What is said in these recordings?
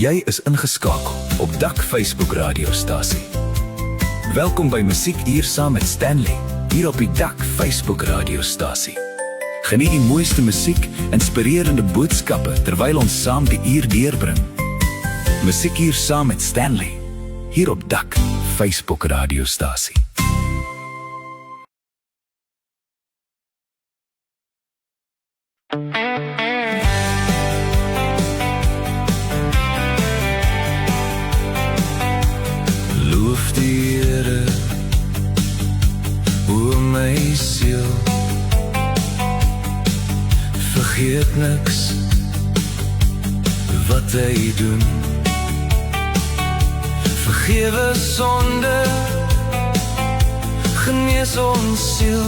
Jy is ingeskakel op Dak Facebook radiostasie. Welkom by Musiekuur saam met Stanley, hier op die Dak Facebook radiostasie. Geniet die mooiste musiek, inspirerende boodskappe, terwyl ons saam die uur deurbring. Musiekuur saam met Stanley, hier op Dak Facebook radiostasie. Loof die Here, o my siel, vergeet niks wat hy doen. Vergewe sonde, genees ons siel,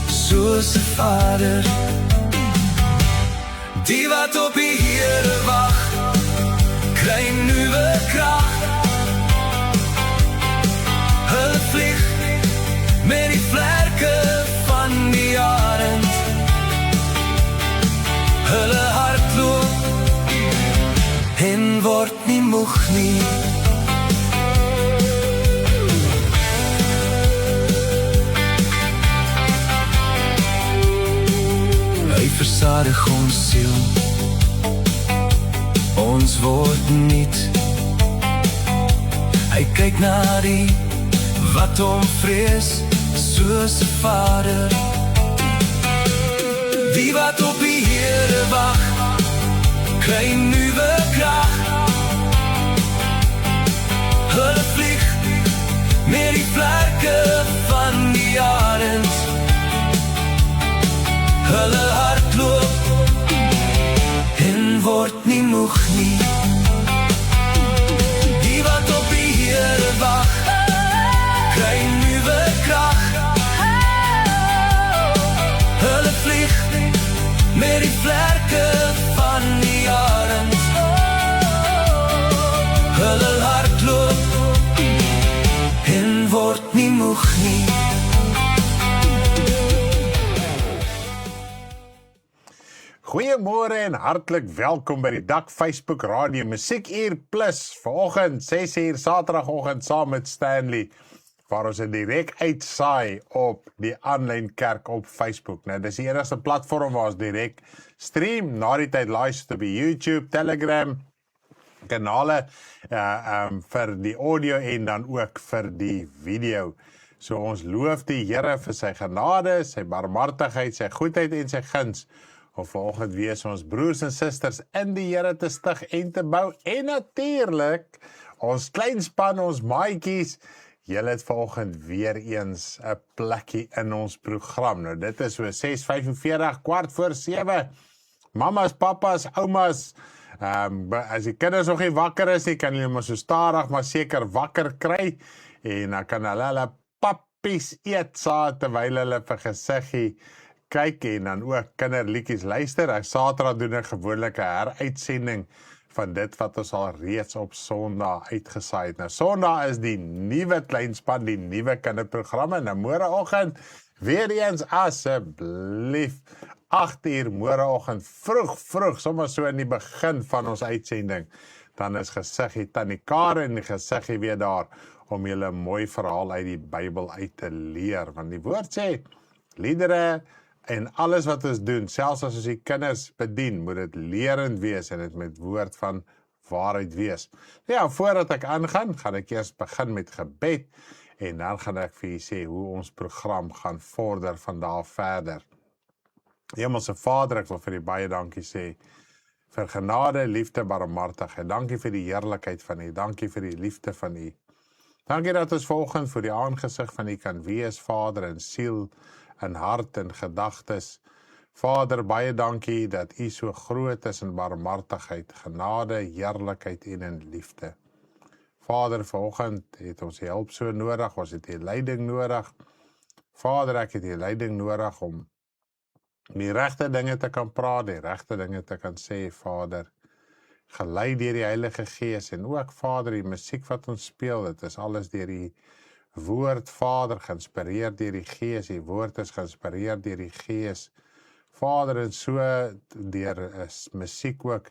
soos 'n Vader, die wat op die Here wag, kry nuwe krag. Hulle vlieg met die vlerke van die arend. Hulle hardloop en word nie moeg nie. Hy versadig ons siel, ons word niet. Hy kyk na die wat hom vrees, soos 'n Vader, die wat op die Here wag, kry nuwe krag. Hulle vlieg met die vlerke van die arend. Hulle hardloop en word nie moeg nie. Die wat op die Here wag, kry nuwe krag. Hulle vlieg met die vlerke van die arend. Hulle hardloop en word nie moeg nie. Goeiemôre en hartlik welkom by die Dak Facebook Radio Musiekuur Plus. Vanoggend 6uur Saterdagoggend saam met Stanley, waar ons direk uitsaai op die aanlyn kerk op Facebook. Nou, dis die enigste platform waar ons direk stream, na die tyd luister op die YouTube, Telegram, kanale vir die audio en dan ook vir die video. So ons loof die Here vir sy genade, sy barmhartigheid, sy goedheid en sy guns, om vanoggend wees ons broers en susters in die Here te stig en te bou, en natuurlik ons kleinspan, ons maatjies. Julle het vanoggend weer eens 'n plekkie in ons program. Nou dit is so 6:45, 6:15. Mamas, papas, oumas, as die kinders nog nie wakker is, kan julle maar so stadig maar seker wakker kry, en dan kan hulle pappies eet terwyl hulle vir gesiggie kyk, en dan ook kinderliedjies luister. Saterdag doen ek gewoonlik 'n heruitsending van dit wat ons al reeds op Sondag uitgesaai het. Nou Sondag is die nuwe kleinspan, die nuwe kinderprogramme. Nou môreoggend weer eens asseblief 8uur môreoggend vroeg, sommer so in die begin van ons uitsending. Dan is gesiggie Tannie Karen en gesiggie weer daar om julle 'n mooi verhaal uit die Bybel uit te leer, want die woord sê liedere en alles wat ons doen, selfs as ons die kinders bedien, moet dit lerend wees en dit met woord van waarheid wees. Ja, voordat ek aangaan, gaan ek eers begin met gebed, en dan gaan ek vir julle sê hoe ons program gaan vorder van daar verder. Hemelse Vader, ek wil vir u baie dankie sê vir genade, liefde, barmhartigheid. Dankie vir die heerlikheid van u, dankie vir die liefde van u. Dankie dat ons vanoggend voor die aangesig van u kan wees, Vader, in siel, in hart en gedagtes. Vader, baie dankie dat u so groot is in barmhartigheid, genade, heerlikheid en in liefde. Vader, vanoggend het ons hulp so nodig, ons het u leiding nodig. Vader, ek het u leiding nodig om die regte dinge te kan praat, die regte dinge te kan sê, Vader. Geleid deur die Heilige Gees, en ook, Vader, die musiek wat ons speel, dit is alles deur die woord, Vader, geïnspireer deur die Gees, die woord is geïnspireer deur die Gees, Vader, en so deur musiek ook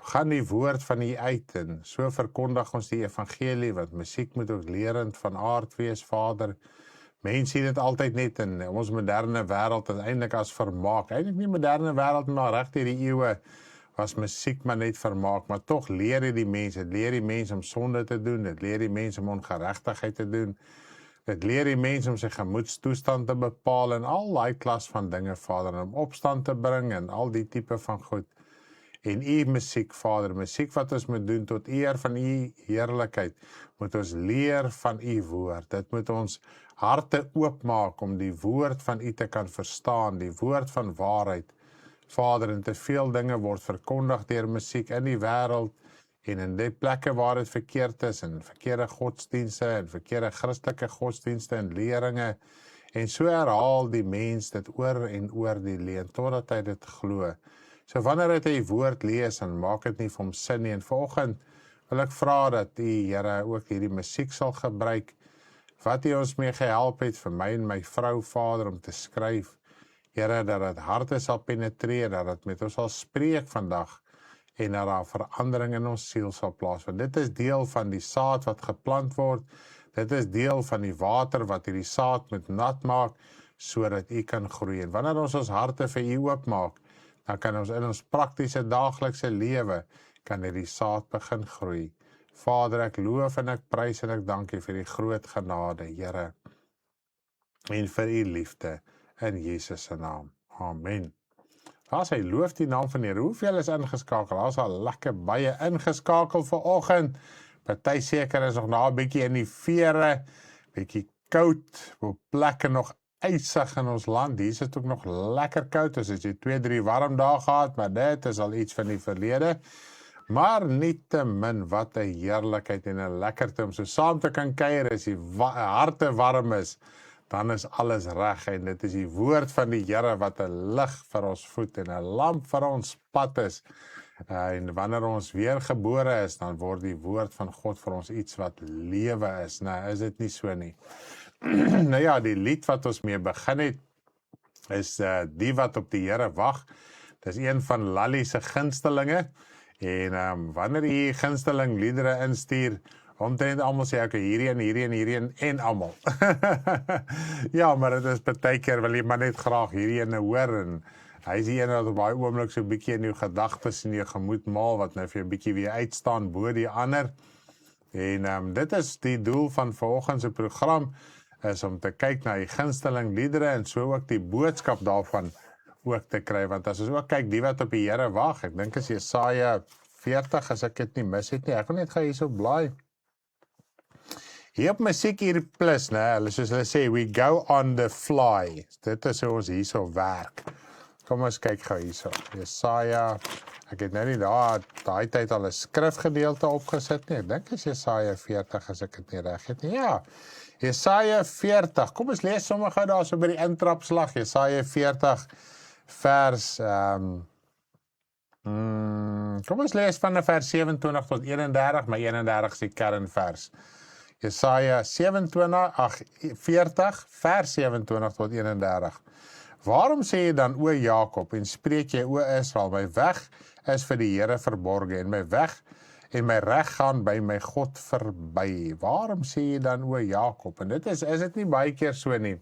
gaan die woord van U uit en so verkondig ons die evangelie, want musiek moet ook lerend van aard wees, Vader. Mense sien dit altyd net in ons moderne wêreld eintlik as vermaak. Eintlik nie moderne wêreld, maar reg deur die eeue was musiek maar net vermaak, maar tog leer die mense, dit leer die mense om sonde te doen, dit leer die mense om ongeregtigheid te doen, dit leer die mense om sy gemoedstoestand te bepaal en al daai klas van dinge, Vader, om opstand te bring en al die tipe van goed. En U musiek, Vader, musiek wat ons moet doen tot eer van U heerlikheid, moet ons leer van U woord. Dit moet ons harte oopmaak om die woord van U te kan verstaan, die woord van waarheid. Vader, en te veel dinge word verkondig deur musiek in die wêreld en in die plekke waar dit verkeerd is, en verkeerde godsdienste en verkeerde Christelike godsdienste en leringe, en so herhaal die mens dit oor en oor die leuen, totdat hy dit glo. So wanneer hy woord lees, en maak dit nie vir hom sin nie, en vanoggend wil ek vra dat U, Here, ook hierdie musiek sal gebruik, wat U ons mee gehelp het vir my en my vrou, Vader, om te skryf. Here, dat dit harte sal penetreer, dat dit met ons sal spreek vandag, en dat daar verandering in ons siel sal plaasvind. Dit is deel van die saad wat geplant word, dit is deel van die water wat hierdie saad moet nat maak, sodat U kan groei. En wanneer ons harte vir U oopmaak, dan kan ons in ons praktiese daaglikse lewe, kan hierdie saad begin groei. Vader, ek loof en ek prys en ek dank U vir die groot genade, Here, en vir U liefde, in Jesus se naam. Amen. Daar sê, loof die naam van die Here. Hoeveel is ingeskakel? Daar is al lekker baie ingeskakel vanoggend. Party seker is nog na 'n bietjie in die vere, bietjie koud, op plekke nog ysig in ons land. Hier is dit ook nog lekker koud, as jy 2-3 warm dae gehad, maar dit is al iets van die verlede. Maar nietemin, wat 'n heerlikheid en 'n lekkerte om so saam te kan kuier, as die harte warm is, dan is alles reg, en dit is die woord van die Here wat 'n lig vir ons voet en 'n lamp vir ons pad is. En wanneer ons weer gebore is, dan word die woord van God vir ons iets wat lewe is. Nou, is dit nie so nie? Nou ja, die lied wat ons mee begin het, is Die wat op die Here wag. Dis een van Lally se gunstelinge, en wanneer jy gunsteling liedere instuur, omtrent almal sê, okay, hierdie en almal. Ja, maar dit is partykeer wil jy maar net graag hierdie hoor, en hy is die ene wat op baie oomblik so 'n bietjie in jou gedagtes en jou gemoed maal, wat nou vir jou 'n bietjie weer uitstaan bo die ander. En dit is die doel van vanoggend se program, is om te kyk na die gunsteling liedere, en so ook die boodskap daarvan ook te kry, want as ons ook kyk, die wat op die Here wag, ek dink is Jesaja 40, as ek dit nie mis het nie, ek gaan net gaan hierso blaai. Hier op Musiek Hier Plus, soos hulle sê, we go on the fly. Dit is hoe ons hierso werk. Kom ons kyk gou hierso. Jesaja, ek het nou nie daai tyd al 'n skrifgedeelte opgesit nie. Ek dink is Jesaja 40, as ek dit nie reg het nie. Ja, Jesaja 40. Kom ons lees sommer gou daar so by die intrapslag. Jesaja 40 vers kom ons lees van vers 27 tot 31, maar 31 is die kernvers. Jesaja 40 vers 27 tot 31. Waarom sê jy dan, o Jakob, en spreek jy, o Israel, my weg is vir die Here verborge, en my weg en my reg gaan by my God verby. Waarom sê jy dan, o Jakob? En dit is dit nie baie keer so nie?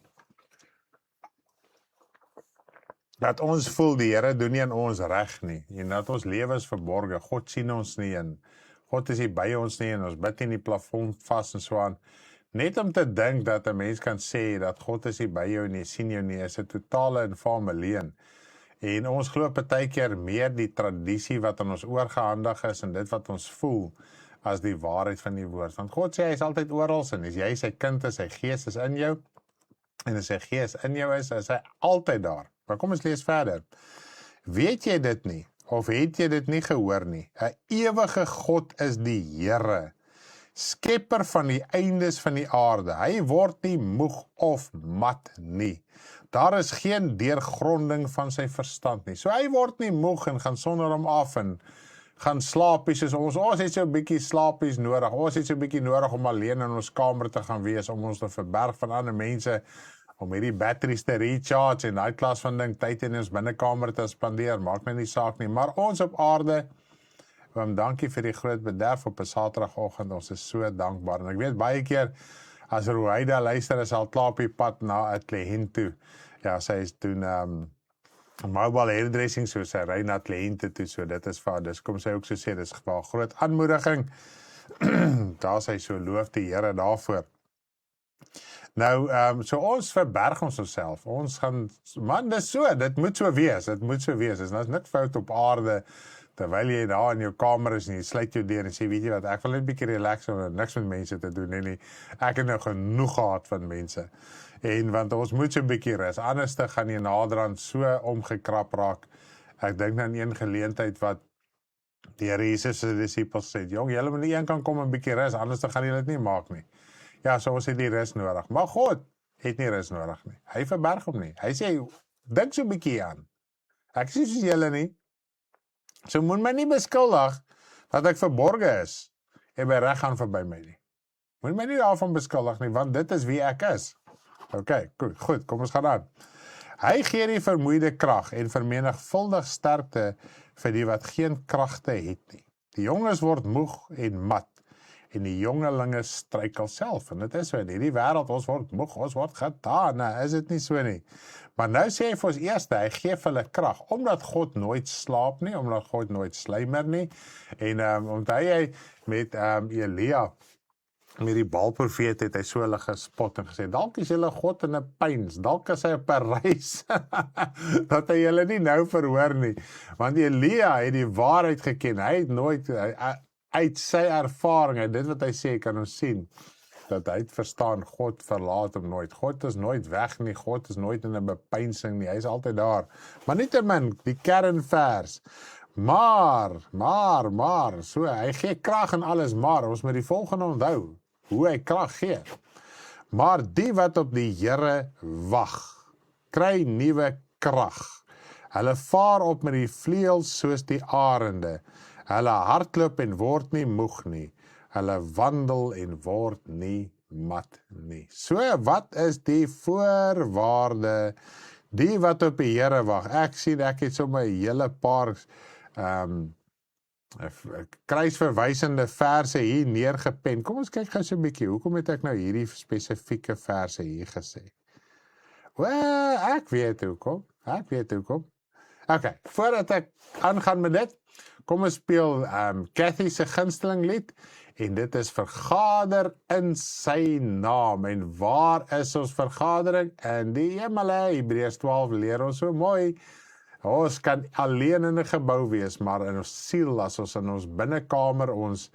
Dat ons voel die Here doen nie aan ons reg nie, en dat ons lewe is verborge. God sien ons nie, en God is nie by ons nie, en ons bid in die plafon vas en so aan. Net om te dink dat 'n mens kan sê dat God is nie by jou nie, sien jou nie, is 'n totale infame leuen. En ons glo partykeer meer die tradisie wat aan ons oorgehandig is, en dit wat ons voel, as die waarheid van die woord. Want God sê hy is altyd oral, en as jy sy kind is, sy gees is in jou, en as sy gees in jou is hy altyd daar. Maar kom ons lees verder. Weet jy dit nie? Of het jy dit nie gehoor nie? 'n ewige God is die Here, skepper van die eindes van die aarde. Hy word nie moeg of mat nie. Daar is geen deurgronding van sy verstand nie. So hy word nie moeg en gaan sonder hom af en gaan slaapies soos ons. Ons het so 'n bietjie slaapies nodig. Ons het so 'n bietjie nodig om alleen in ons kamer te gaan wees, om ons te verberg van ander mense, om hierdie batteries te recharge en daai klas van ding, tyd in ons binnekamer te spandeer, maak my nie saak nie. Maar ons op aarde Oom, dankie vir die groot bederf op 'n Saterdagoggend. Ons is so dankbaar. En ek weet baie keer, as Ruwaida luister, is al klaar op die pad na 'n kliënt toe. Ja, sy is doen mobile hairdressing, so sy ry na kliënte toe, so dit is vir haar, dis kom sy ook so sê, dis vir haar groot aanmoediging. Daar sy so loof die Here daarvoor. Nou, so ons verberg ons onsself. Ons gaan, man, dis so, dit moet so wees, is niks fout op aarde, terwyl jy daar in jou kamer is en jy sluit jou deur en sê, weet jy wat, ek wil net 'n bietjie relax en niks met mense te doen, nie. Ek het nou genoeg gehad van mense. En want ons moet so 'n bietjie rus, anders te gaan jy naderhand so omgekrap raak. Ek dink aan een geleentheid wat die Here Jesus se disippels sê, jong, julle moet nie een kan kom en 'n bietjie rus, anders te gaan julle dit nie maak nie. Ja, so ons het die rus nodig. Maar God het nie rus nodig nie. Hy verberg hom nie. Hy sê, dink so 'n bietjie aan. Ek sê soos julle nie. So moet my nie beskuldig dat ek verborge is en my reg gaan verby my nie. Moet my nie daarvan beskuldig nie, want dit is wie ek is. OK, goed, kom ons gaan aan. Hy gee die vermoeide krag en vermenigvuldig sterkte vir die wat geen kragte het nie. Die jonges word moeg en mat en die jongelinge struikel self. En dit is so, in hierdie wêreld, ons word moeg, ons word gedaan, is dit nie so nie. Maar nou sê hy vir ons eerste, hy gee vir hulle krag, omdat God nooit slaap nie, omdat God nooit sluimer nie, en omdat hy met Elia, met die Baalprofeet het hy so hulle gespot en gesê, dalk is julle God in 'n pyns, dalk is hy op 'n reis, dat hy julle nie nou verhoor nie, want Elia het die waarheid geken, hy het nooit, uit sy ervaring, dit wat hy sê, kan ons sien, dat hy het verstaan, God verlaat hom nooit, God is nooit weg nie, God is nooit in 'n bepynsing nie, hy is altyd daar, maar nietemin, die kernvers, maar, so, hy gee krag en alles, maar, ons moet die volgende onthou, hoe hy krag gee, maar die wat op die Here wag, kry nuwe krag, hulle vaar op met die vleuels soos die arende, hulle hardloop en word nie moeg nie, hulle wandel en word nie mat nie. So, wat is die voorwaarde, die wat op die Here wag? Ek sien, ek het sommer 'n hele paar kruisverwysende verse hier neergepen. Kom ons kyk gou so 'n bietjie, hoekom het ek nou hierdie spesifieke verse hier gesê? Wel, ek weet hoekom. OK, voordat ek aangaan met dit, kom ons speel Cathy se gunsteling lied, en dit is Vergader in sy naam. En waar is ons vergadering? In die hemele. Hebreërs 12 leer ons so mooi. Ons kan alleen in 'n gebou wees, maar in ons siel, as ons in ons binnekamer, ons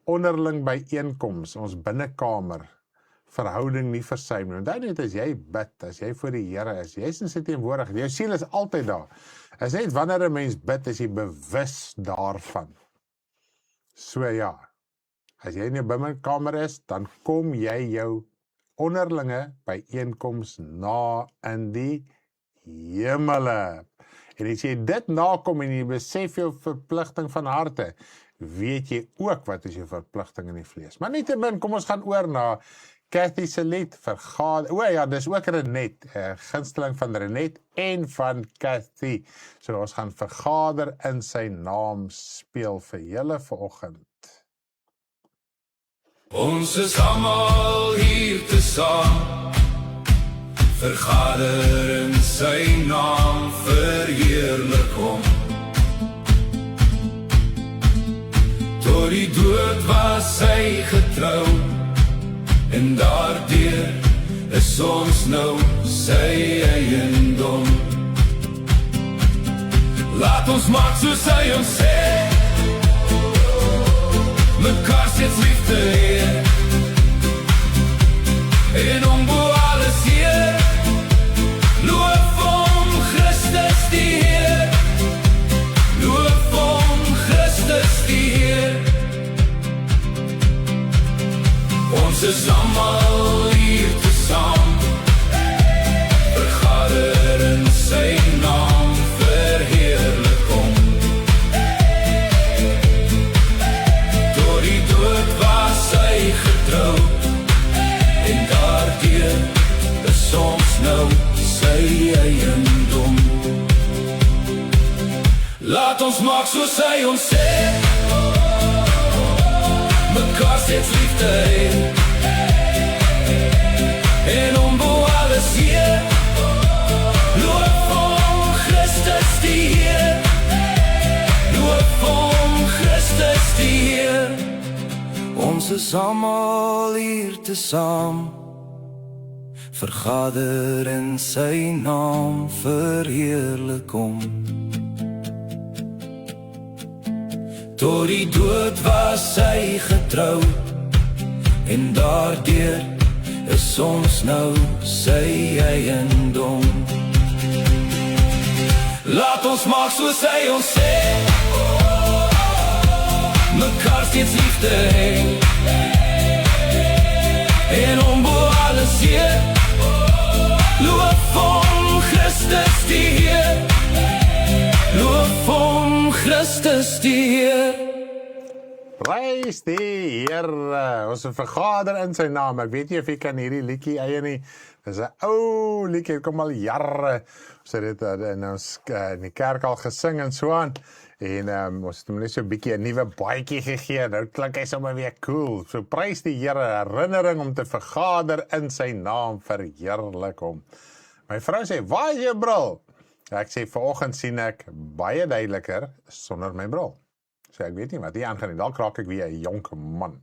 onderling byeenkoms, ons binnekamer, verhouding nie versuim nie. Onthou net, as jy bid, as jy voor die Here is, jy is in sy teenwoordigheid, jou siel is altyd daar. Is net wanneer 'n mens bid, is jy bewus daarvan. So ja, as jy in jou binnekamer is, dan kom jy jou onderlinge byeenkoms na in die hemele. En as jy dit nakom en jy besef jou verpligting van harte, weet jy ook wat is jou verpligting in die vlees. Maar nietemin, kom ons gaan oor na Cathy se lied, Vergader. O ja, dis ook Renet, gunsteling van Renet en van Cathy. So ons gaan Vergader in sy naam speel vir julle vanoggend. Ons is almal hier tesaam, vergader in sy naam, verheerlik hom. Tot die dood was hy getrou, en daardeur is ons nou sy eiendom. Laat ons maak soos hy ons sê, mekaar steeds lief te hê, en om bo alles hier, loof om Christus die Heer, loof om Christus die Heer. Ons is almal hier tesaam, vergader in sy naam, verheerlik hom. Door die dood was hy getrou, en daardeur is ons nou sy eiendom. Laat ons maak soos hy ons sê, steeds liefde heen. En om bo alles hier, loop om Christus die Heer. Loop om Christus die Heer. Ons is almal hier tesaam, vergader in sy naam, verheerlik hom. Tot die dood was hy getrou, en daardeur is ons nou sy eiendom. Laat ons maak soos hy ons sê, mekaar steeds liefde heen. En om bo alles hier, loop om Christus die Heer. Loop om Christus die Heer. Prys die Here. Ons vergader in sy naam. Ek weet nie of jy kan hierdie liedjie eie nie. Dis 'n ou liedjie, kom al jare. Ons het dit in die kerk al gesing en so aan. En ons het hom net so 'n bietjie 'n nuwe baadjie gegee. Nou klink hy sommer weer cool. So prys die Here, herinnering om te vergader in sy naam, verheerlik hom. My vrou sê, "Waar is jou bril?" Ek sê, "Vanoggend sien ek baie duideliker sonder my bril." So ek weet nie wat hier aangaan nie, dalk raak ek weer 'n jonk man.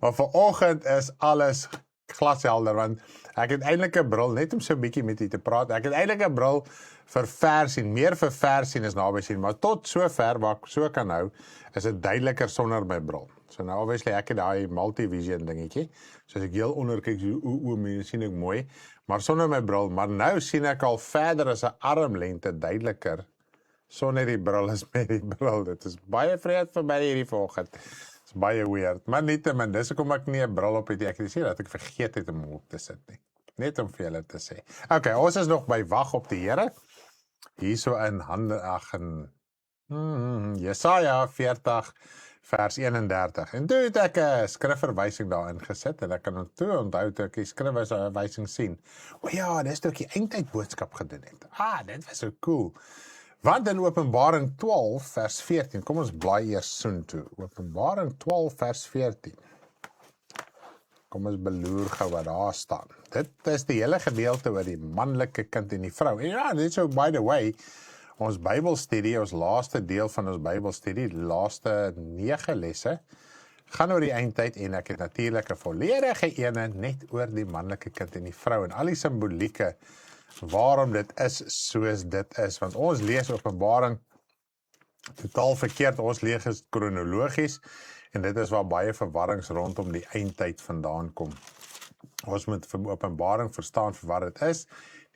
Maar vanoggend is alles glashelder, want ek het eintlik 'n bril, net om so 'n bietjie met u te praat, ek het eintlik 'n bril vir ver sien, meer vir ver sien as naby sien, maar tot so ver waar ek so kan hou, is dit duideliker sonder my bril. So nou obviously ek het daai multivision dingetjie, so as ek heel onder kyk, so mense sien ek mooi, maar sonder my bril, maar nou sien ek al verder as 'n armlengte duideliker sonder die bril as met die bril. Dit is baie vreemd vir my hierdie vanoggend. Dit is baie weird, maar nietemin, dis hoekom ek nie 'n bril op het nie. Ek het sê dat ek vergeet het om op te sit nie. Net om vir julle te sê. Okay, ons is nog by wag op die Here. Hierso in Jesaja 40 vers 31. En toe het ek 'n skrifverwysing daarin gesit en ek kan toe onthou toe ek die skrifverwysing sien. O ja, dis toe ek die eindtyd boodskap gedoen het. Dit was so cool. Want in Openbaring 12 vers 14, kom ons blaai eers soontoe. Openbaring 12 vers 14. Kom ons beloer gou wat daar staan. Dit is die hele gedeelte oor die manlike kind en die vrou. En ja, dit is so by the way, ons Bybelstudie, ons laaste deel van ons Bybelstudie, die laaste 9 lesse, gaan oor die eindtyd en ek het natuurlik 'n volledige ene net oor die manlike kind en die vrou en al die simbolieke waarom dit is soos dit is, want ons lees Openbaring totaal verkeerd, ons lees kronologies, en dit is waar baie verwarrings rondom die eindtyd vandaan kom. Ons moet vir Openbaring verstaan vir wat dit is,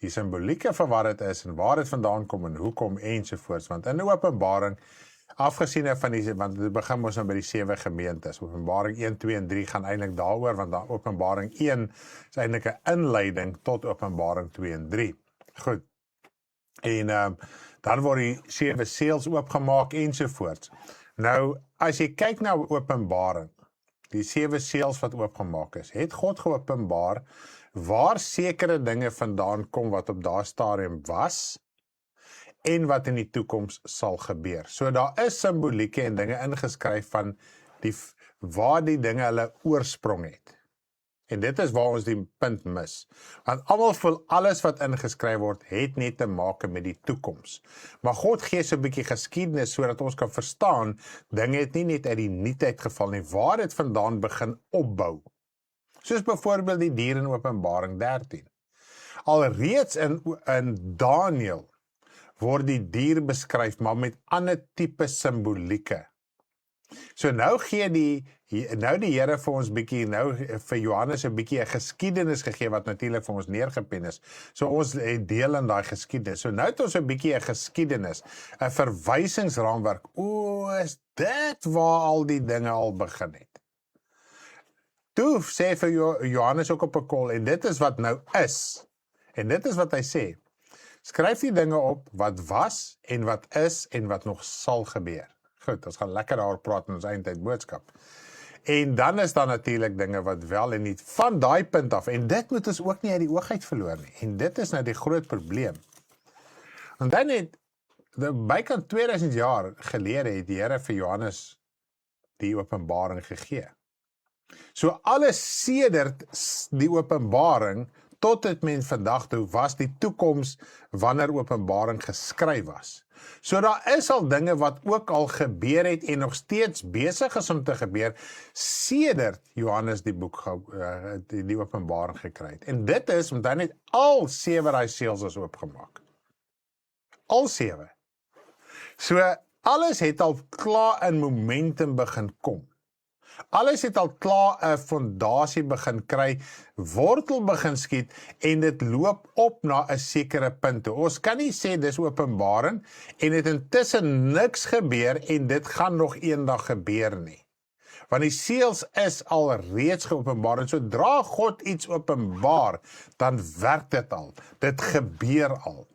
die simbolieke vir wat dit is, en waar dit vandaan kom, en hoekom, ensovoorts, want in die Openbaring, afgesien van die, want dit begin ons nou by die 7 gemeentes, Openbaring 1, 2 en 3 gaan eintlik daaroor, want daar Openbaring 1 is eintlik 'n inleiding tot Openbaring 2 en 3. Goed, en dan word die 7 seels oopgemaak ensovoorts. Nou, as jy kyk na Openbaring, die 7 seels wat oopgemaak is, het God geopenbaar waar sekere dinge vandaan kom wat op daardie stadium was, en wat in die toekoms sal gebeur. So daar is simbolieke en dinge ingeskryf van waar die dinge hulle oorsprong het. En dit is waar ons die punt mis. Want almal voel alles wat ingeskryf word, het net te maak met die toekoms. Maar God gee so 'n bietjie geskiedenis, sodat ons kan verstaan, dinge het nie net uit die nietheid geval nie, waar dit vandaan begin opbou. Soos byvoorbeeld die dier in Openbaring 13. Alreeds in Daniël, word die dier beskryf, maar met ander tipe simbolieke. So nou gee die Here vir ons bietjie, nou vir Johannes 'n bietjie 'n geskiedenis gegee, wat natuurlik vir ons neergepen is. So ons het deel in daai geskiedenis. So nou het ons 'n bietjie 'n geskiedenis, 'n verwysingsraamwerk. Is dit waar al die dinge al begin het? Toe sê vir Johannes ook op 'n kol, en dit is wat nou is. En dit is wat hy sê. Skryf die dinge op wat was en wat is en wat nog sal gebeur. Goed, ons gaan lekker daar praat in ons eindtyd boodskap. En dan is daar natuurlik dinge wat wel en niet van daai punt af. En dit moet ons ook nie uit die oog uit verloor nie. En dit is nou die groot probleem. En dan het, bykans 2000 jaar gelede het die Here vir Johannes die openbaring gegee. So alles sedert die openbaring tot dit men vandag toe was die toekoms wanneer openbaring geskryf was. So daar is al dinge wat ook al gebeur het en nog steeds besig is om te gebeur sedert Johannes die boek die openbaring gekry het. En dit is omdat net al 7 daai seels is oopgemaak. Al 7. So alles het al klaar in momentum begin kom. Alles het al klaar 'n fondasie begin kry, wortel begin skiet en dit loop op na 'n sekere punt toe. Ons kan nie sê dis openbaring en het intussen niks gebeur en dit gaan nog eendag gebeur nie. Want die seels is al reeds geopenbaar en sodra God iets openbaar, dan werk dit al. Dit gebeur al.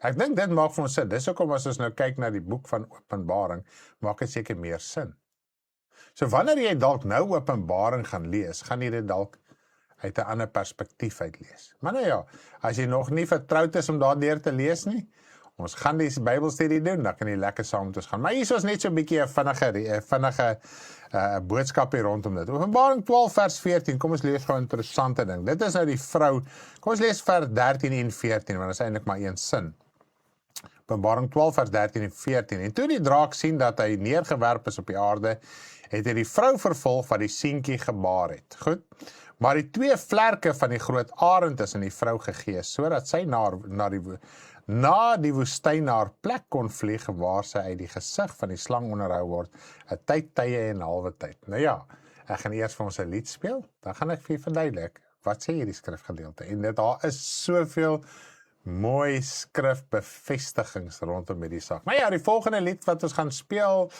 Ek dink dit maak vir ons sin. Dis hoekom as ons nou kyk na die boek van Openbaring, maak dit seker meer sin. So wanneer jy dalk nou Openbaring gaan lees, gaan jy dit dalk uit 'n ander perspektief uit lees. Maar nou ja, as jy nog nie vertroud is om daardeur te lees nie, ons gaan die Bybelstudie doen, dan kan jy lekker saam met ons gaan. Maar hier is net so 'n bietjie 'n vinnige boodskap hier rondom dit. Openbaring 12 vers 14, kom ons lees gou 'n interessante ding. Dit is nou die vrou, kom ons lees vers 13 en 14, want dit is eintlik maar een sin. Openbaring 12 vers 13 en 14. En toe die draak sien dat hy neergewerp is op die aarde, het hy die vrou vervolg wat die seentjie gebaar het. Goed, maar die 2 vlerke van die groot arend is in die vrou gegee, sodat sy na die woestyn na haar plek kon vlieg, waar sy uit die gesig van die slang onderhou word, 'n tye en 'n halwe tyd. Nou ja, ek gaan eers vir ons 'n lied speel, dan gaan ek vir julle verduidelik, wat sê hierdie skrifgedeelte, en daar is soveel mooi skrifbevestigings rondom hierdie saak. Maar ja, die volgende lied wat ons gaan speel,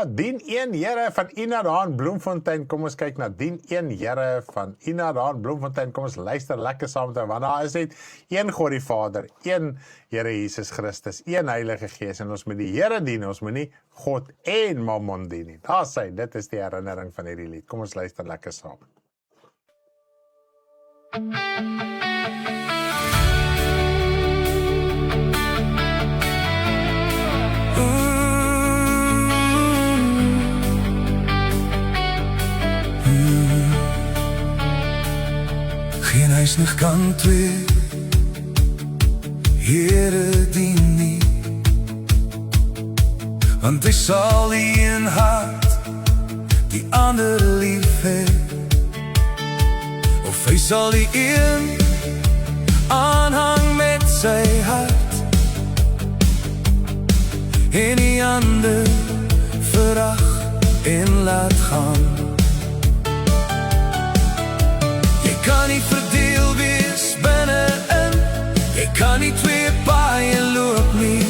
Dien een Here van Ina Daan Bloemfontein, kom ons kyk na Dien een Here van Ina Daan Bloemfontein, kom ons luister lekker saam met hom, want daar is net een God die Vader, een Here Jesus Christus, een Heilige Gees, en ons moet die Here dien, ons moet nie God en Mammon dien nie. Daar sê, dit is die herinnering van hierdie lied, kom ons luister lekker saam. Geen huis nog kan 2 Here dien nie, want hy sal die een hart die ander lief hê, of hy sal die een aanhang met sy hart en die ander verag en laat gaan. Jy kan nie verdeel wees binne-in, jy kan nie 2 paaie loop nie.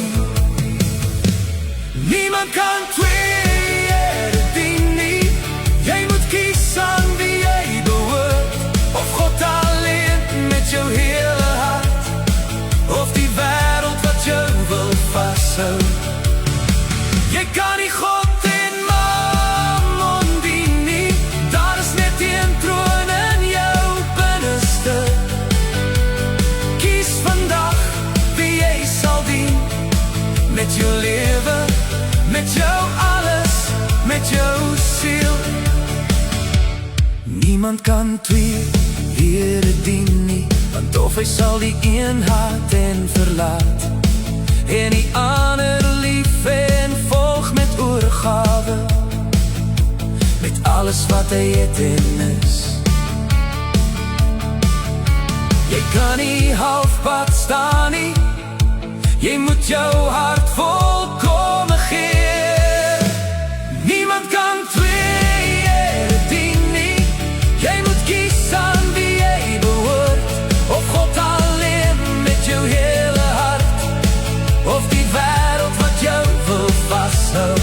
Niemand kan 2 Here dien nie. Jy moet kies aan wie jy behoort, of God alleen met jou hele hart, of die wêreld wat jou wil vashou. Jy kan nie God en Mammon dien nie, daar is net een troon in jou binneste. Kies vandag wie jy sal dien, met jou lewe, met jou alles, met jou siel. Niemand kan 2 Here dien nie, want of hy sal die een haat en verlaat, en die ander lief en volg met oorgawe, met alles wat hy het en is. Jy kan nie halfpad staan nie, jy moet jou hart volkome gee. Niemand kan 2 Here dien nie, jy moet kies aan wie jy behoort, of God alleen met jou hele hart, of die wêreld wat jou wil vashou.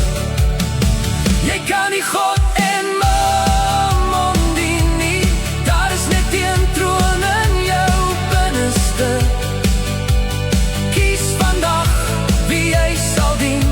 Jy kan nie God en Mammon dien nie, daar is net een troon in jou binneste. Kies vandag wie jy sal dien,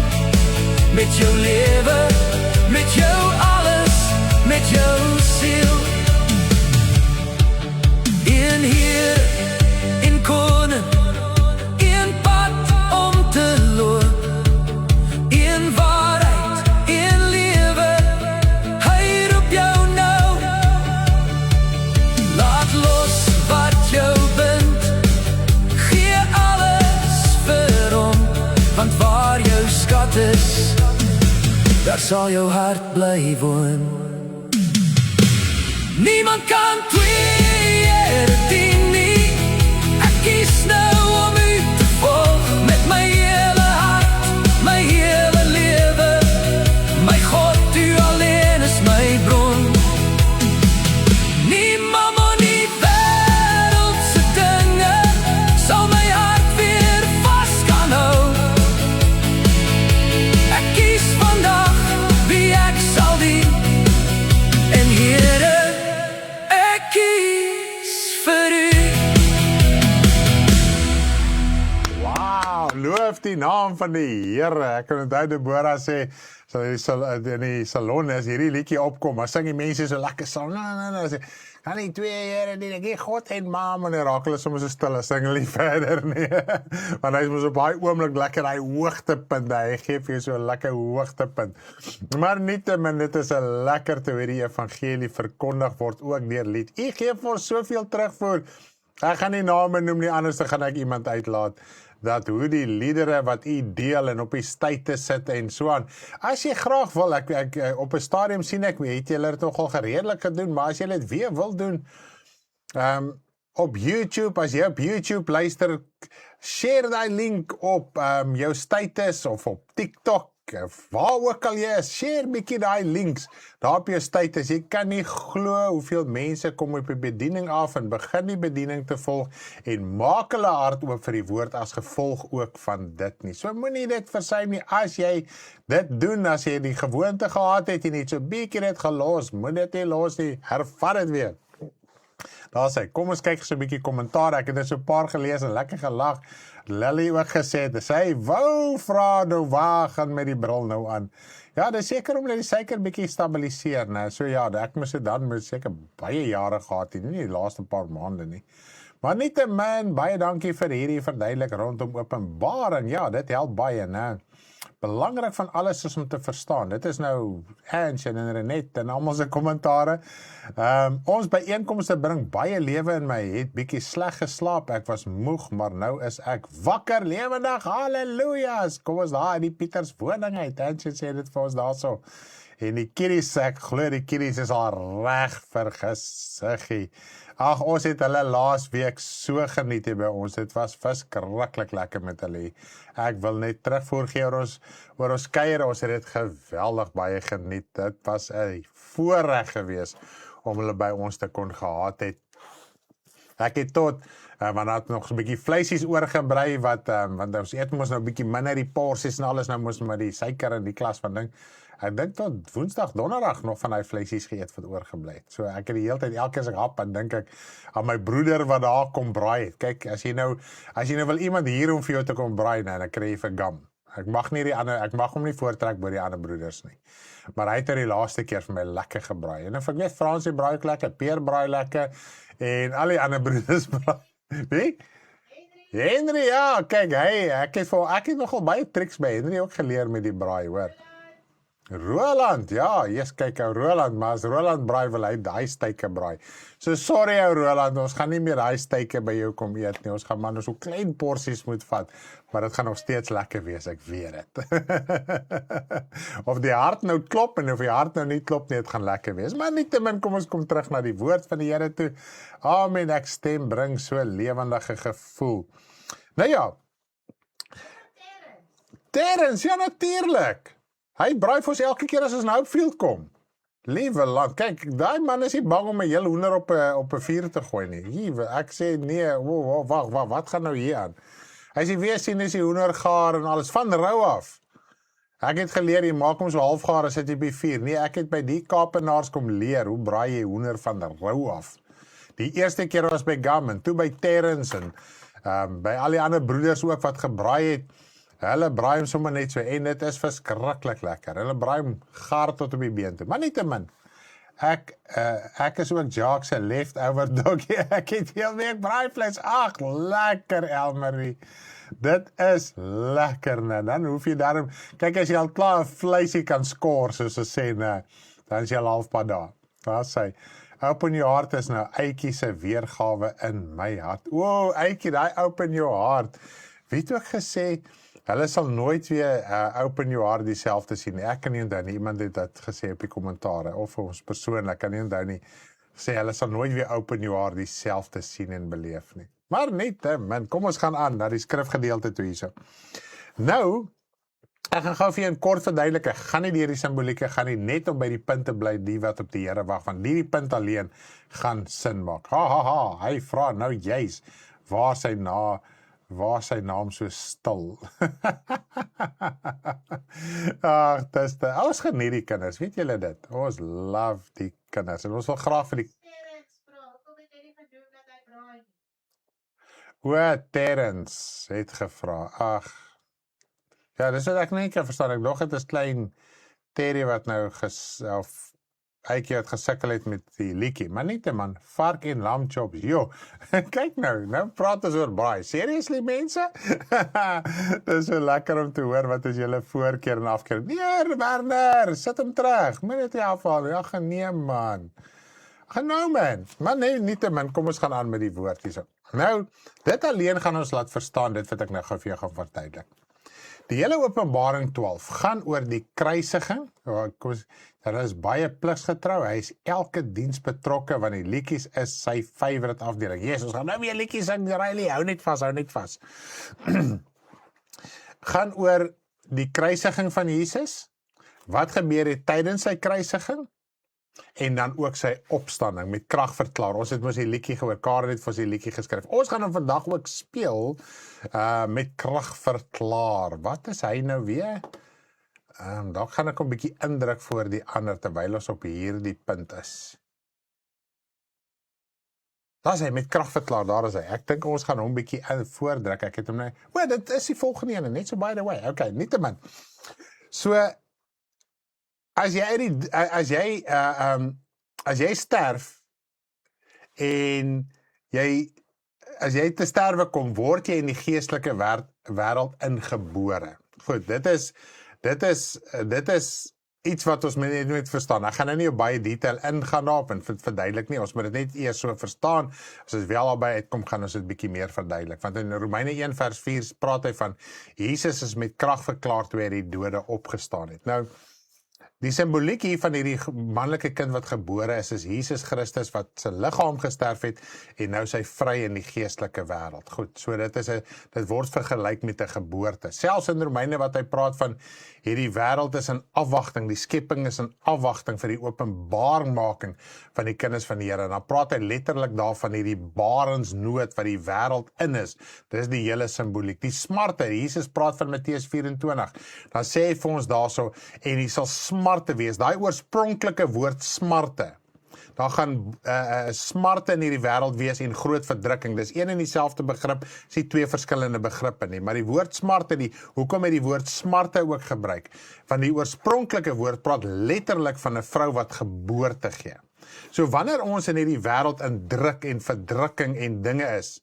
daar sal jou hart bly woon. Niemand kan twee dien nie. Ek kies nou om u te volg met my hele hart, my hele lewe. My God, u alleen is my bron. Niemand maar nie wêreldse dinge sal my hart weer vas kan hou. Ek kies vandag wie ek sal dien. En Here, ek kies vir u. Wow, loof die naam van die Here. Ek kan onthou Deborah sê, in die salon as hierdie liedjie opkom, maar sing die mense so lekker saam. Sê, kan nie twee Here dien, ek gee God en Maam, en raak hulle soms so stil, sing hulle nie verder nie. Want hy is mos op daai oomblik lekker, hy hoogtepunt, hy gee vir jou so 'n lekker hoogtepunt. Maar nietemin, dit is 'n lekker te hoor die evangelie verkondig word ook deur lied. U gee vir ons soveel terugvoer. Ek gaan nie name noem nie, anders gaan ek iemand uitlaat. Dat hoe die liedere wat u deel en op die status sit en so aan. As jy graag wil, ek op 'n stadium sien ek, het julle dit nogal geredelik gedoen, maar as jy dit weer wil doen, op YouTube, as jy op YouTube luister, share die link op jou status of op TikTok, of waar ook al jy is, share bietjie die links daar op jou status. Jy kan nie glo hoeveel mense kom op die bediening af en begin die bediening te volg en maak hulle hart oop vir die woord as gevolg ook van dit nie. So moenie dit versuim nie. As jy dit doen, as jy die gewoonte gehad het en net so bietjie dit gelos, moet dit nie los nie, hervat dit weer. Daar sê, kom ons kyk so 'n bietjie kommentaar. Ek het dit so 'n paar gelees en lekker gelag. Lily ook gesê, sy wou vra nou waar gaan met die bril nou aan. Ja, dis seker om die suiker bietjie stabiliseer, né? So ja, ek moes dit dan met seker baie jare gehad het, nie die laaste paar maande nie. Maar nietemin, baie dankie vir hierdie verduidelik rondom openbaring. Ja, dit help baie, né? Belangrik van alles is om te verstaan. Dit is nou Ange en Renet en almal se kommentare. Ons byeenkomste bring baie lewe in my. Het bietjie sleg geslaap. Ek was moeg, maar nou is ek wakker, lewendig. Halleluja! Kom ons daar in die Pieters woning uit. Ange sê dit vir ons daarso. En die kiddies sê, ek glo die kiddies is al reg vir gesiggie. Ag, ons het hulle laas week so geniet hier by ons. Dit was verskriklik lekker met hulle. Ek wil net terugvoer gee oor ons kuier. Ons het dit geweldig baie geniet. Dit was 'n voorreg geweest om hulle by ons te kon gehad het. Ek het tot, want het nog so 'n bietjie vleisies oorgebrei, want ons eet mos nou 'n bietjie minder die porsies en alles, nou moes met die suiker in die klas van ding. Ek dink tot Woensdag, Donderdag nog van die vleisies geëet wat oorgebly het. So ek het die hele tyd, elke keer as ek hap, dan dink ek aan my broeder wat daar kom braai het. Kyk, as jy nou wil iemand hier om vir jou te kom braai, dan kry jy vir gam. Ek mag hom nie voortrek by die ander broeders nie. Maar hy het die laaste keer vir my lekker gebraai. En ek weet Fransie braai ook lekker, Peer braai lekker, en al die ander broeders braai. Wie? Henry, ja, kyk, ek het nogal baie triks by Henry ook geleer met die braai, hoor. Roland, ja, kyk ou Roland, maar as Roland braai wil hy daai steike braai. So sorry ou Roland, ons gaan nie meer daai steike by jou kom eet nie. Ons gaan maar so klein porsies moet vat, maar dit gaan nog steeds lekker wees, ek weet dit. Of die hart nou klop en of die hart nou nie klop nie, dit gaan lekker wees. Maar nietemin, kom ons kom terug na die woord van die Here toe. Amen, ek stem bring so lewendige gevoel. Nou ja. Terrens, ja natuurlik. Hy braai vir ons elke keer as ons na Hopefield kom. Liewe land, kyk, daai man is nie bang om 'n hele hoender op 'n vuur te gooi nie. Ek sê nee, wag, wat gaan nou hier aan? Hy sê weer sien is die hoender gaar en alles van rou af. Ek het geleer jy maak hom so halfgaar as dit by vuur. Nee, ek het by die Kaapenaars kom leer hoe braai jy hoender van rou af. Die eerste keer was by Gam en toe by Terrens en by al die ander broeders ook wat gebraai het. Hulle braai hom sommer net so, en dit is verskriklik lekker. Hulle braai hom gaar tot op die been toe. Maar nietemin, ek is ook Jacques se leftover doggie. Ek het heel meer braaivleis. Ag, lekker Elmarie. Dit is lekker, né? Dan hoef jy daarom, kyk as jy al klaar 'n vleisie kan skoor, soos ons sê, né, dan is jy al halfpad daar. Daar sê, open your heart is nou Eitjie se weergawe in my hart. Wow, Eitjie, daai open your heart. Wie het ook gesê, Hulle sal nooit weer open your heart dieselfde sien nie. Ek kan nie onthou nie, iemand het dit gesê op die kommentare, of ons persoonlik kan nie onthou nie, sê hulle sal nooit weer open your heart dieselfde sien en beleef nie. Maar net, man, kom ons gaan aan na die skrifgedeelte toe hierso. Nou, ek gaan gou vir jou 'n kort verduidelik, ek gaan nie deur die simbolieke, gaan nie net om by die punt te bly, die wat op die Here wag, want die punt alleen gaan sin maak. Hy vra nou juis, waar sy naam so stil. Ag, ons geniet die kinders, weet julle dit? Ons love die kinders, en ons wil graag vir die Terrence het gevra, ag, ja, dis wat ek nie kan verstaan, ek dog het is klein Terry wat nou Eikie wat gesukkel het met die liedjie, maar nie te man, vark en lam chops, joh, kyk nou praat ons oor braai, seriously mense? Dis so lekker om te hoor, wat is julle voorkeur en afkeer, nee Werner, sit hom terug, moet dit nie afhaal, ja geneem man, nou man, maar nee, nie te man, kom ons gaan aan met die woord hierso. Nou, dit alleen gaan ons laat verstaan, dit wat ek nou gou vir jou gaan verduidelik. Die hele Openbaring 12 gaan oor die kruisiging, daar is baie pligsgetrou, hy is elke diens betrokke, want die liedjies is sy favorite afdeling. Ons gaan nou weer liedjies sing, Riley, hou net vas. Gaan oor die kruisiging van Jesus, wat gebeur het tydens sy kruisiging, en dan ook sy opstanding met krag verklaar. Ons het mos die liedjie gehoor, Karen het vir ons die liedjie geskryf. Ons gaan hom vandag ook speel met krag verklaar. Wat is hy nou weer? Daar gaan ek 'n bietjie indruk voor die ander terwyl ons op hierdie punt is. Daar is hy met krag verklaar, daar is hy. Ek dink ons gaan hom bietjie voordruk. Ek het hom nou. Dit is die volgende ene, net so by the way. Okay, nietemin. So as jy sterf en as jy te sterwe kom, word jy in die geestelike wêreld ingebore. Goed, dit is iets wat ons net verstaan. Ek gaan nou nie op baie detail ingaan daarop en verduidelik nie, ons moet dit net eers so verstaan, as ons wel albei uitkom, gaan ons dit bietjie meer verduidelik, want in Romeine 1 vers 4 praat hy van, Jesus is met krag verklaar toe hy die dode opgestaan het. Nou, die simboliek hier van hierdie manlike kind wat gebore is Jesus Christus wat sy liggaam gesterf het en nou sy vry in die geestelike wêreld. Goed, so dit word vergelyk met 'n geboorte. Selfs in Romeine wat hy praat van hierdie wêreld is in afwagting, die skepping is in afwagting vir die openbaarmaking van die kinders van die Here. En dan praat hy letterlik daarvan hierdie barensnood wat die wêreld in is. Dis die hele simboliek. Die smarte, Jesus praat van Matteus 24. Dan sê hy vir ons daarso en hy sal smarte wees. Daai oorspronklike woord smarte. Daar gaan smarte in hierdie wêreld wees en groot verdrukking. Dis een en dieselfde begrip, is nie twee verskillende begrippe nie. Maar die woord smarte, hoekom het die woord smarte ook gebruik? Want die oorspronklike woord praat letterlik van 'n vrou wat geboorte gee. So wanneer ons in hierdie wêreld in druk en verdrukking en dinge is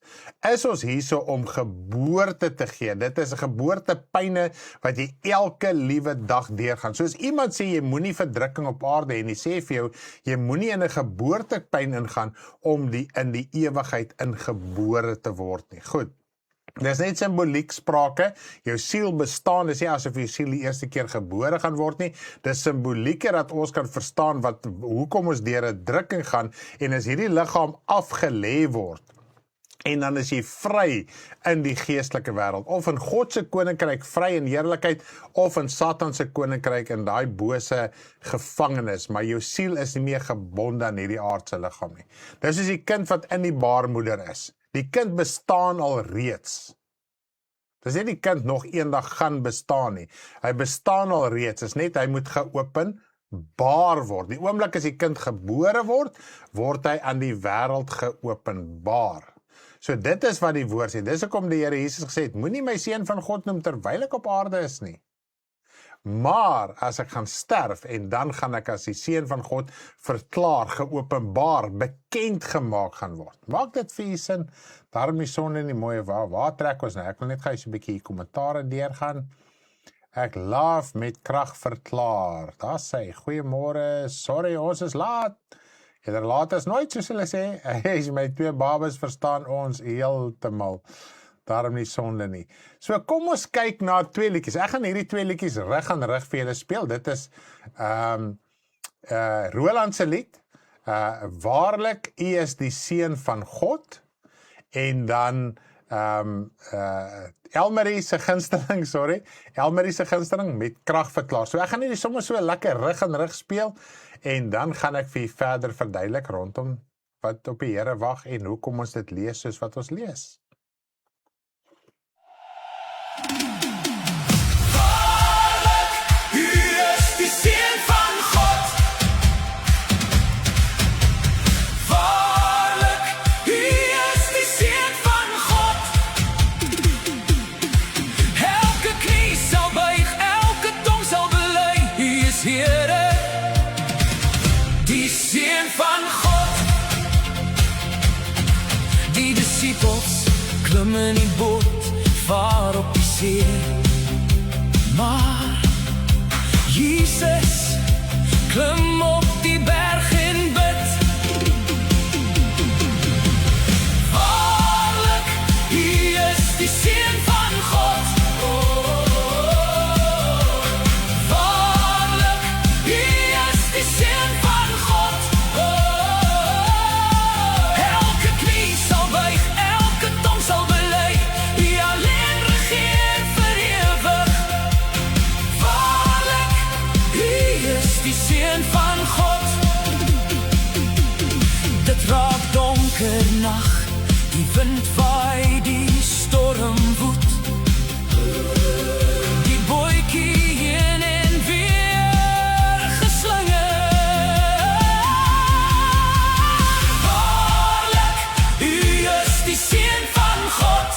ons hierso om geboorte te gee. Dit is 'n geboortepyne wat jy elke liewe dag deurgaan. So as iemand sê jy moenie verdrukking op aarde hê nie, sê vir jou, jy moenie in 'n geboortepyn ingaan om in die ewigheid ingebore te word nie. Goed. Dis net simboliek sprake, jou siel bestaan, dis nie asof jou siel die eerste keer gebore gaan word nie, dis simbolieke dat ons kan verstaan hoekom ons deur 'n drukking gaan, en as hierdie liggaam afgelê word, en dan is jy vry in die geestelike wêreld, of in God se koninkryk vry in heerlikheid, of in Satan se koninkryk in daai bose gevangenis, maar jou siel is nie meer gebonde aan hierdie aardse liggaam nie. Dis soos die kind wat in die baarmoeder is. Die kind bestaan al reeds. Dis nie die kind nog eendag gaan bestaan nie. Hy bestaan al reeds, is net hy moet geopenbaar word. Die oomblik as die kind gebore word, word hy aan die wêreld geopenbaar. So dit is wat die woord sê. Dis hoekom die Here Jesus gesê het, moenie my seun van God noem terwyl ek op aarde is nie. Maar as ek gaan sterf en dan gaan ek as die seun van God verklaar, geopenbaar, bekend gemaak gaan word. Maak dit vir u sin? Daarom die son en die mooie waar trek ons nou? Ek wil net gou 'n bietjie kommentare deurgaan. Ek laaf met krag verklaar. Daar sê, goeiemôre, sorry ons is laat. Laat is nooit soos hulle sê, my twee babes verstaan ons heeltemal. daarom nie sonde nie. So kom ons kyk na 2 liedjies. Ek gaan hierdie 2 liedjies reg aan reg vir julle speel. Dit is Roland se lied, Waarlik, U is die Seun van God, en dan Elmarie se gunsteling met Krag verklaar. So ek gaan hierdie sommer so lekker rig en rig speel, en dan gaan ek vir verder verduidelik rondom wat op die Here wag en hoekom ons dit lees soos wat ons lees. Waarlik, U is die Seun van God. Waarlik, U is die Seun van God. Elke knie sal buig, elke tong sal bely, U is Here, die Seun van God. Die discipels klim in die boot, vaar op die see, maar Jesus klim op die berg en bid. Waarlik, U is die Seun van God. Waarlik, U is die Seun van God. Elke knie sal buig, elke tong sal bely, U alleen regeer vir ewig. Waarlik, U is die Seun van God. Dit raak donker nag, die wind waai, die storm woed. Die bootjie heen en weer geslinger. Waarlik, U is die Seun van God.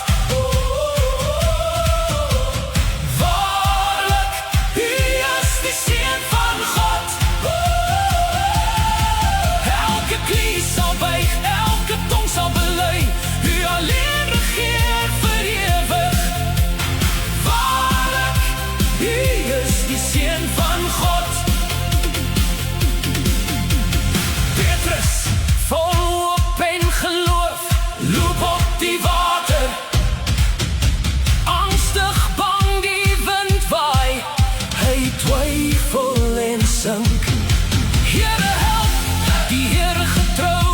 Waarlik, U is die Seun van God. Elke knie sal buig, elke tong sal bely, U alleen regeer vir ewig. Waarlik, U is die Seun van God. Petrus, vol hoop en geloof, loop op die water. Angstig bang die wind waai, hy twyfel en sink. Here help, die Here getrou,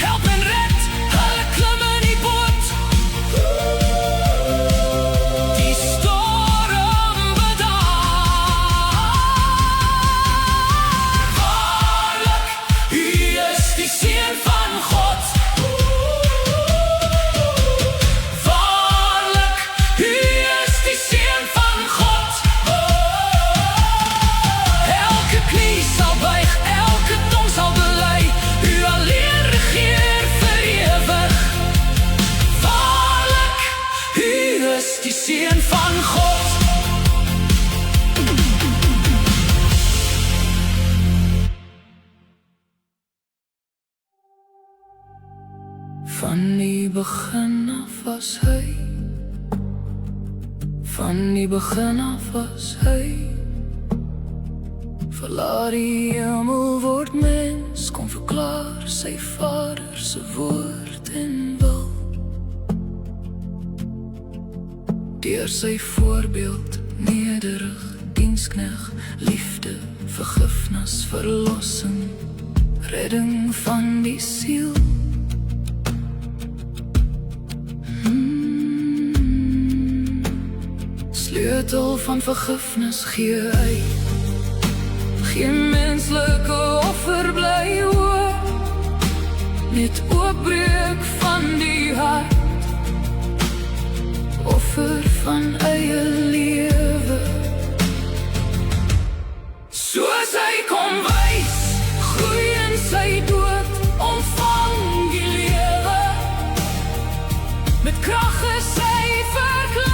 help en red, hulle klim in die boot. Die storm bedaar. Waarlik, U is die Seun van God. Waarlik, U is die Seun van God. Elke knie sal buig, elke tong sal bely, U alleen regeer vir ewig. Waarlik, U is die Seun van God. Van die begin af was hy, van die begin af was hy. Verlaat die hemel word mens, kom verklaar sy Vader se woord en wil. Deur sy voorbeeld, nederig, dienskneg, liefde, vergifnis, verlossing, redding van die siel. Sleutel van vergifnis gee hy, geen menslike offer bly hoor, net oopbreek van die hart, offer van eie lewe. Soos hy kom wys, groei in sy dood, ontvang die lewe, met krag is hy verklaar,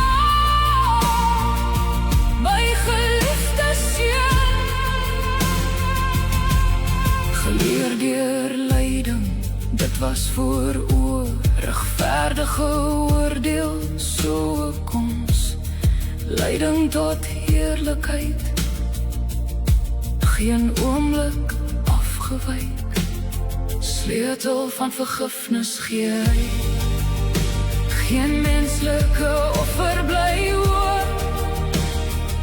my geliefde Seun. Geleer deur lyding, dit was voor oor, regverdige oordeel, so koms, lyding tot heerlikheid, geen oomblik afgewyk, sleutel van vergifnis gee hy, Geen menslike offer bly hoor,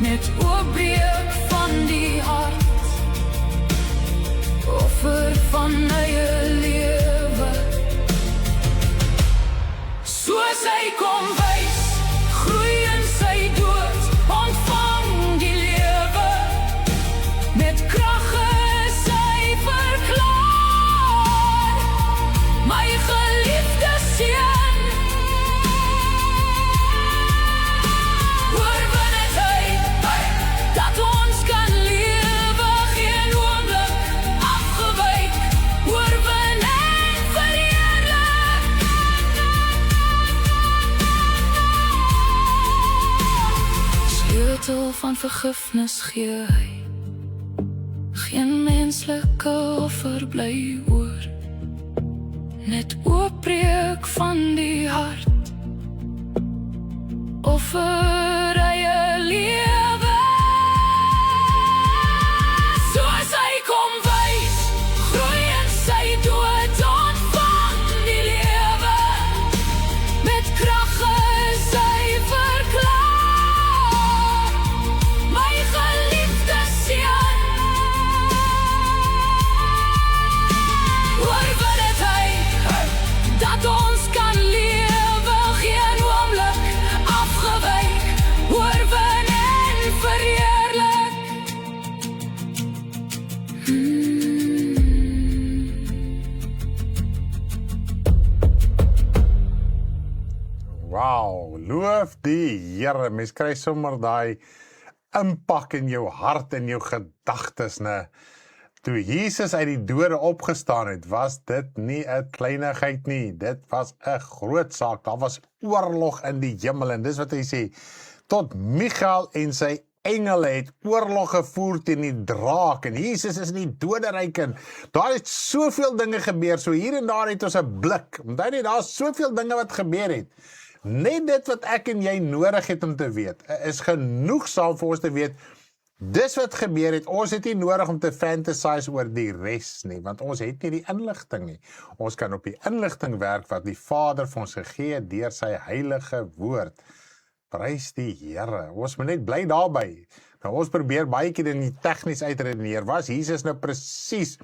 net oopbreek van die hart. Offer van eie lewe. Soos hy kom wys, groei in sy dood, ontvang die lewe. Met krag is hy verklaar, my geliefde seun. Oorwin het hy, dat ons kan lewe, geen oomblik afgewyk. Oorwin en verheerlik. Sleutel van vergifnis gee hy, geen menslike offer bly oor, net oopbreek van die hart. Offer eie lewe. Soos hy kom wys, groei in sy dood, ontvang die lewe. Met krag is hy verklaar, my geliefde seun. Oorwin het hy, dat ons kan lewe, geen oomblik afgewyk. Oorwin en verheerlik. Wow, loof die Here. Mens kry sommer daai impak in jou hart en jou gedagtes, né? Toe Jesus uit die dode opgestaan het, was dit nie 'n kleinigheid nie. Dit was 'n groot saak. Daar was oorlog in die hemel en dis wat hy sê. Tot Michael en sy engele het oorlog gevoer teen die draak en Jesus is in die doderyk en daar het soveel dinge gebeur. So hier en daar het ons 'n blik. Onthou net, daar is soveel dinge wat gebeur het. Net dit wat ek en jy nodig het om te weet, is genoegsaam vir ons te weet. Dis wat gebeur het, ons het nie nodig om te fantasize oor die res nie, want ons het nie die inligting nie. Ons kan op die inligting werk wat die Vader vir ons gegee het deur sy heilige woord. Prys die Here. Ons moet net bly daarby. Nou ons probeer baie keer in die tegnies uitredeneer. Was Jesus nou presies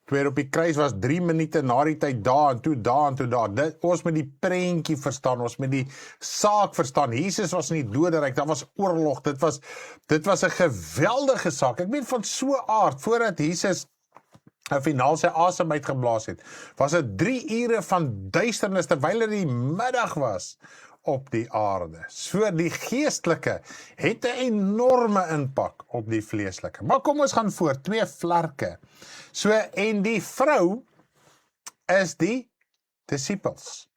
toe hy op die kruis was 3 minute na die tyd daar en toe daar en toe daar. Ons moet die prentjie verstaan, ons moet die saak verstaan. Jesus was in die doderyk, daar was oorlog, dit was 'n geweldige saak. Ek meen van so aard, voordat Jesus finaal sy asem uitgeblaas het, was dit 3 ure van duisternis, terwyl dit die middag was op die aarde. So die geestelike het 'n enorme impak op die vleeslike. Maar kom ons gaan voort, 2 vlerke. So, en die vrou is die disciples.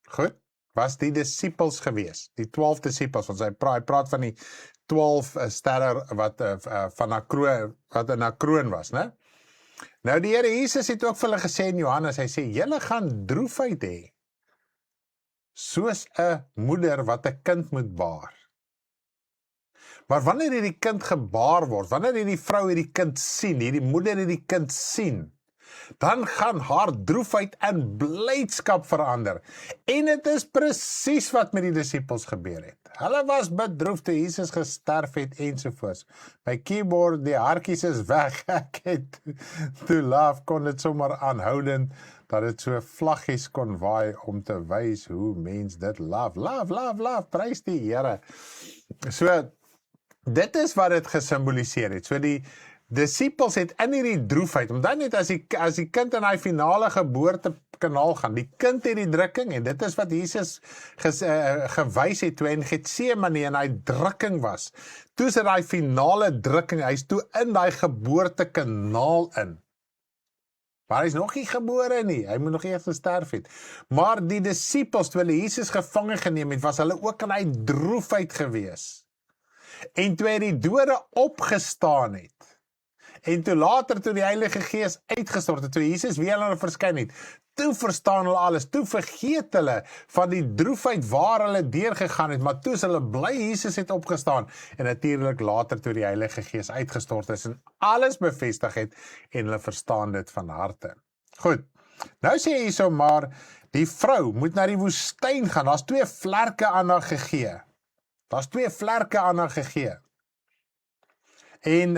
Goed, was die disciples gewees, die 12 disciples, want hy praat van die 12 sterre wat van 'n kroon, wat in 'n kroon was, né? Nou die Here Jesus het ook vir hulle gesê in Johannes, hy sê, julle gaan droefheid hê, soos 'n moeder wat 'n kind moet baar. Maar wanneer hierdie kind gebaar word, wanneer hierdie vrou hierdie kind sien, hierdie moeder hierdie kind sien, dan gaan haar droefheid in blydskap verander. En dit is presies wat met die disippels gebeur het. Hulle was bedroef toe Jesus gesterf het ensovoorts. My keyboard, die hartjies is weg. Ek het toe laaf, kon dit sommer aanhoudend, dat dit so vlaggies kon waai om te wys hoe mens dit love, prys die Here. So, dit is wat dit gesimboliseer het. So die disciples het in hierdie droefheid, omdat net as die kind in die finale geboortekanaal gaan, die kind het die drukking, en dit is wat Jesus gewys het toe in Getsemane en hy drukking was. Toe is die finale drukking, hy is toe in die geboortekanaal in. Maar hy is nog nie gebore nie, hy moet nog eers gesterf het. Maar die disciples, toe hulle Jesus gevange geneem het, was hulle ook in hy droefheid gewees. En toe hy die dode opgestaan het, en toe later, toe die Heilige Gees uitgestort het, toe Jesus weer hulle verskyn het, toe verstaan hulle alles, toe vergeet hulle van die droefheid waar hulle deurgegaan het, maar toe is hulle bly Jesus het opgestaan, en natuurlik later toe die Heilige Gees uitgestort is, en alles bevestig het, en hulle verstaan dit van harte. Goed, nou sê hy so maar, Die vrou moet na die woestyn gaan, daar's 2 vlerke aan haar gegee. En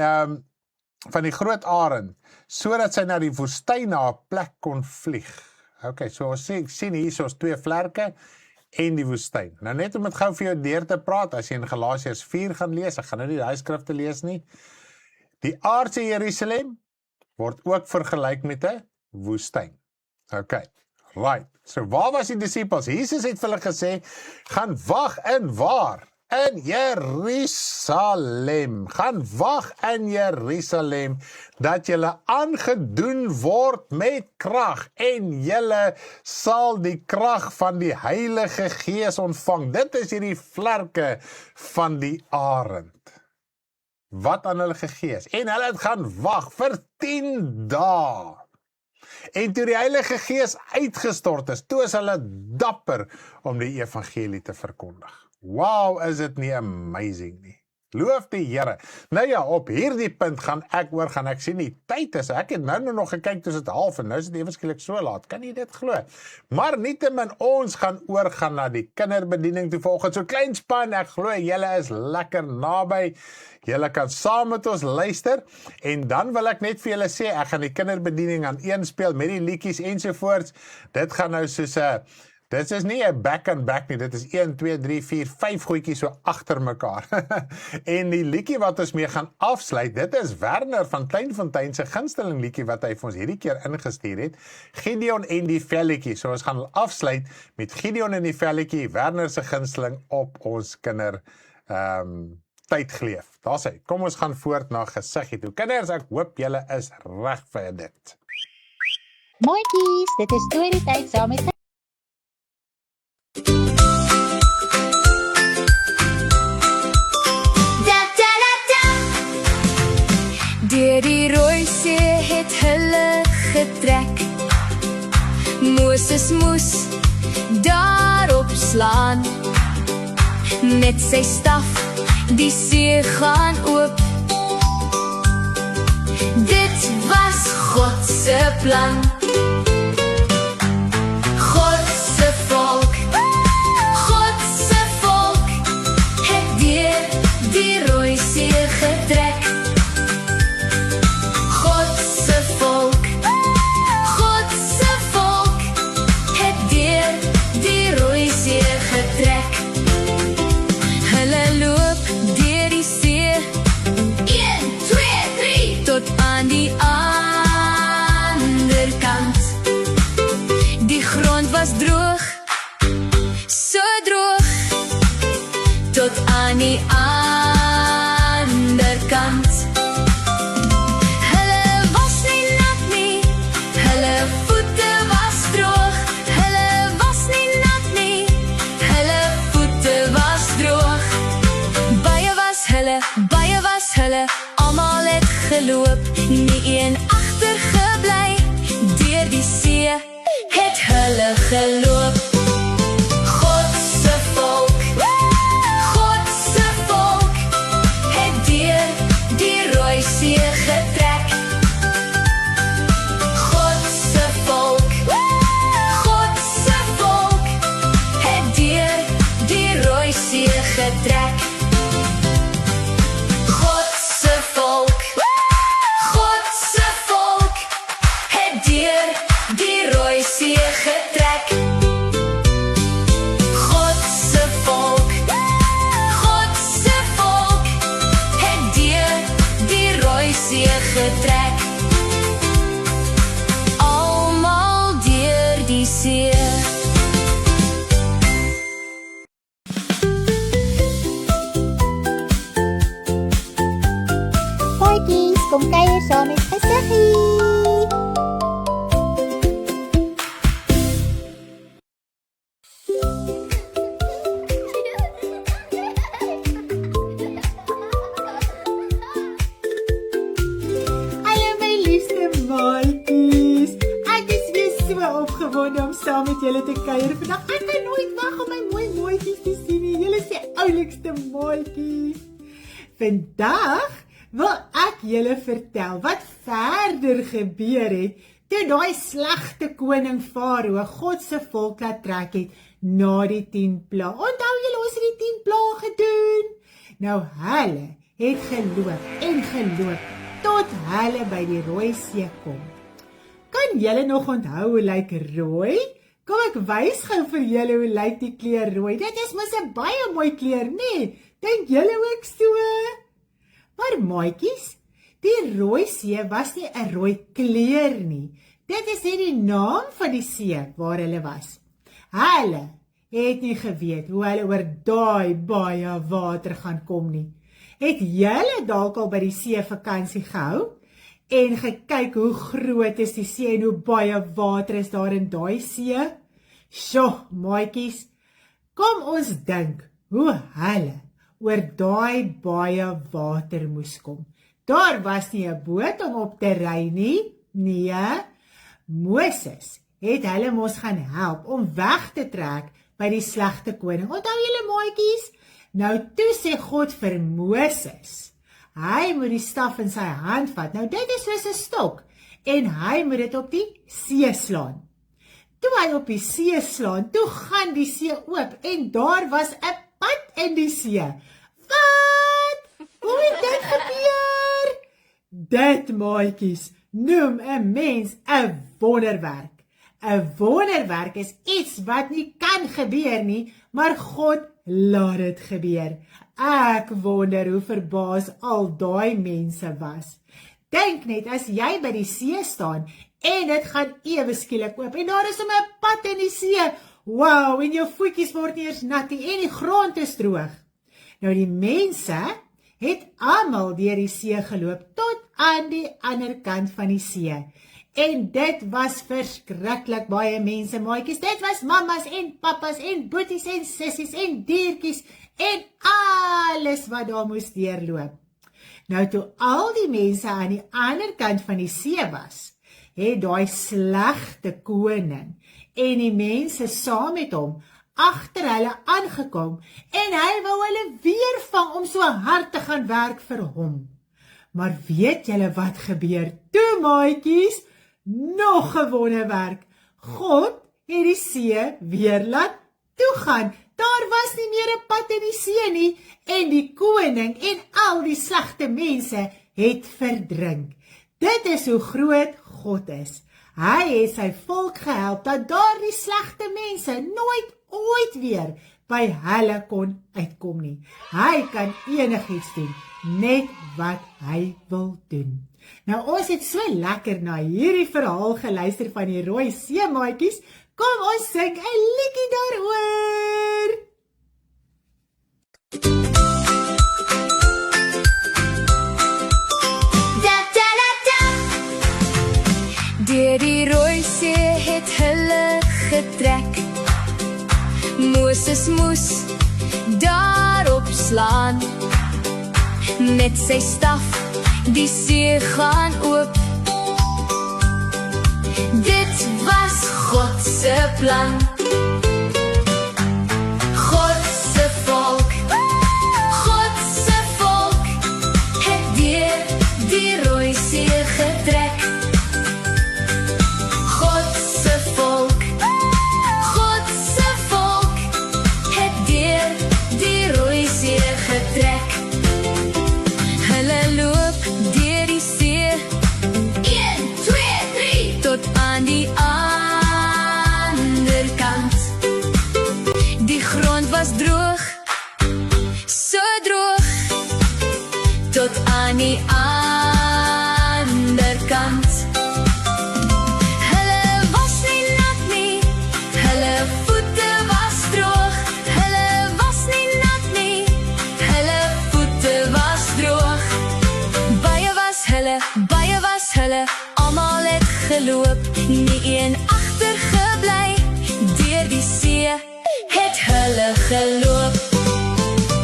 van die groot arend, sodat sy na die woestyn na 'n plek kon vlieg. Ok, so ons sien hier soos 2 vlerke en die woestyn. Nou net om dit gou vir jou deur te praat, as jy in Galasiërs 4 gaan lees, ek gaan nou nie die skrifte lees nie, die aardse Jerusalem word ook vergelyk met 'n woestyn. Ok, right. So waar was die disippels? Jesus het vir hulle gesê, gaan wag in waar? In Jerusalem. Gaan wag in Jerusalem, dat julle aangedoen word met krag, en julle sal die krag van die Heilige Gees ontvang. Dit is hierdie vlerke van die arend, wat aan hulle gegee is. En hulle het gaan wag vir 10 dae. En toe die Heilige Gees uitgestort is, toe is hulle dapper om die evangelie te verkondig. Wow, is dit nie amazing nie. Loof die Here. Nou ja, op hierdie punt gaan ek sien die tyd is, ek het nou nog gekyk, toe is dit half, en nou is dit ewenskielik so laat, kan jy dit glo? Maar nietemin, ons gaan oorgaan na die kinderbediening toe volgens, so klein span, ek glo, julle is lekker naby, julle kan saam met ons luister, en dan wil ek net vir julle sê, ek gaan die kinderbediening aan een speel, met die liedjies ensovoorts, dit gaan nou soos dit is nie 'n back-and-back nie, dit is 1, 2, 3, 4, 5 goedjies so agter mekaar. En die liedjie wat ons mee gaan afsluit, dit is Werner van Kleinfontein se gunsteling liedjie wat hy vir ons hierdie keer ingestuur het, Gideon en die velletjie. So ons gaan afsluit met Gideon en die velletjie, Werner se gunsteling op ons kinder tydgleef. Daar sê, kom ons gaan voort na gesiggie toe. Kinders, ek hoop julle is reg vir dit. Mooikies, dit is storytyd saam met Deur die Rooi See het hulle getrek. Moses moes daarop slaan. Met sy staf die see gaan oop. Dit was God se plan. God se volk het deur die Rooi See getrek. Aan die ander kant. Die grond was droog, so droog, tot aan die ander kant. Hulle was nie nat nie, hulle voete was droog. Hulle was nie nat nie, hulle voete was droog. Baie was hulle, almal het geloop, nie een agtergebly. Deur die see het hulle geloop. God se volk het deur die Rooi See getrek. God se volk het deur die Rooi See getrek. Almal deur die see. Mooikies, kom kuier saam met gesiggie. Om saam met julle te kuier vandag. Ek kan nooit wag om my mooi mooitjies te sien nie. Julle is die oulikste mooitjies. Vandag wil ek julle vertel wat verder gebeur het toe daai slegte koning Farao God se volk laat trek het na die 10 plaae. Onthou julle ons het die 10 plaae gedoen? Nou hulle het geloop tot hulle by die Rooi See kom. Kan julle nog onthou hoe lyk rooi? Kom ek wys gou vir julle hoe lyk die kleur rooi. Dit is mos 'n baie mooi kleur, nee? Dink julle ook so? Maar maatjies, die Rooi See was nie 'n rooi kleur nie. Dit is net die naam van die see waar hulle was. Hulle het nie geweet hoe hulle oor daai baie water gaan kom nie. Het julle dalk al by die see vakansie gehou en gekyk hoe groot is die see en hoe baie water is daar in daai see? Sjoe, maatjies, kom ons dink hoe hulle oor daai baie water moes kom. Daar was nie 'n boot om op te ry nie. Nee, Moses het hulle mos gaan help om weg te trek by die slegte koning. Onthou julle maatjies? Nou toe sê God vir Moses, hy moet die staf in sy hand vat. Nou dit is soos 'n stok en hy moet dit op die see slaan. Toe hy op die see slaan, toe gaan die see oop en daar was 'n pad in die see. Wat? Hoe het dit gebeur? Dit, maatjies, noem 'n mens 'n wonderwerk. 'n Wonderwerk is iets wat nie kan gebeur nie, maar God laat dit gebeur. Ek wonder hoe verbaas al daai mense was. Dink net as jy by die see staan en dit gaan ewe skielik oop en daar is 'n pad in die see. Wow, en jou voetjies word nie eers nat nie en die grond is droog. Nou die mense het almal deur die see geloop tot aan die ander kant van die see. En dit was verskriklik baie mense, maatjies. Dit was mammas en pappas en boeties en sissies en diertjies en alles wat daar moes deurloop. Nou toe al die mense aan die ander kant van die see was, het daai slegte koning en die mense saam met hom agter hulle aangekom en hy wou hulle weer vang om so hard te gaan werk vir hom. Maar weet julle wat gebeur toe, maatjies? Nog 'n wonderwerk. God het die see weer laat toegaan. Daar was nie meer 'n pad in die see nie en die koning en al die slegte mense het verdrink. Dit is hoe groot God is. Hy het sy volk gehelp dat daardie slegte mense nooit ooit weer by hulle kon uitkom nie. Hy kan enigiets doen, net wat hy wil doen. Nou ons het so lekker na hierdie verhaal geluister van die Rooi See, maatjies. Kom ons sing 'n liedjie daaroor. Da da da da. Deur die Rooi See het hulle getrek. Moses moes daarop slaan. Met sy staf die see gaan oop. Dit was God se plan. God se volk het deur die Rooi See getrek. God se volk het deur die Rooi See getrek. Hulle loop deur die see 1, 2, 3 tot aan die ander kant. Die grond was droog, so droog tot aan die ander kant. Hulle was nie nat nie, hulle voete was droog. Hulle was nie nat nie, hulle voete was droog. Baie was hulle, almal het geloop, nie een agtergebly. Deur die see het hulle geloop.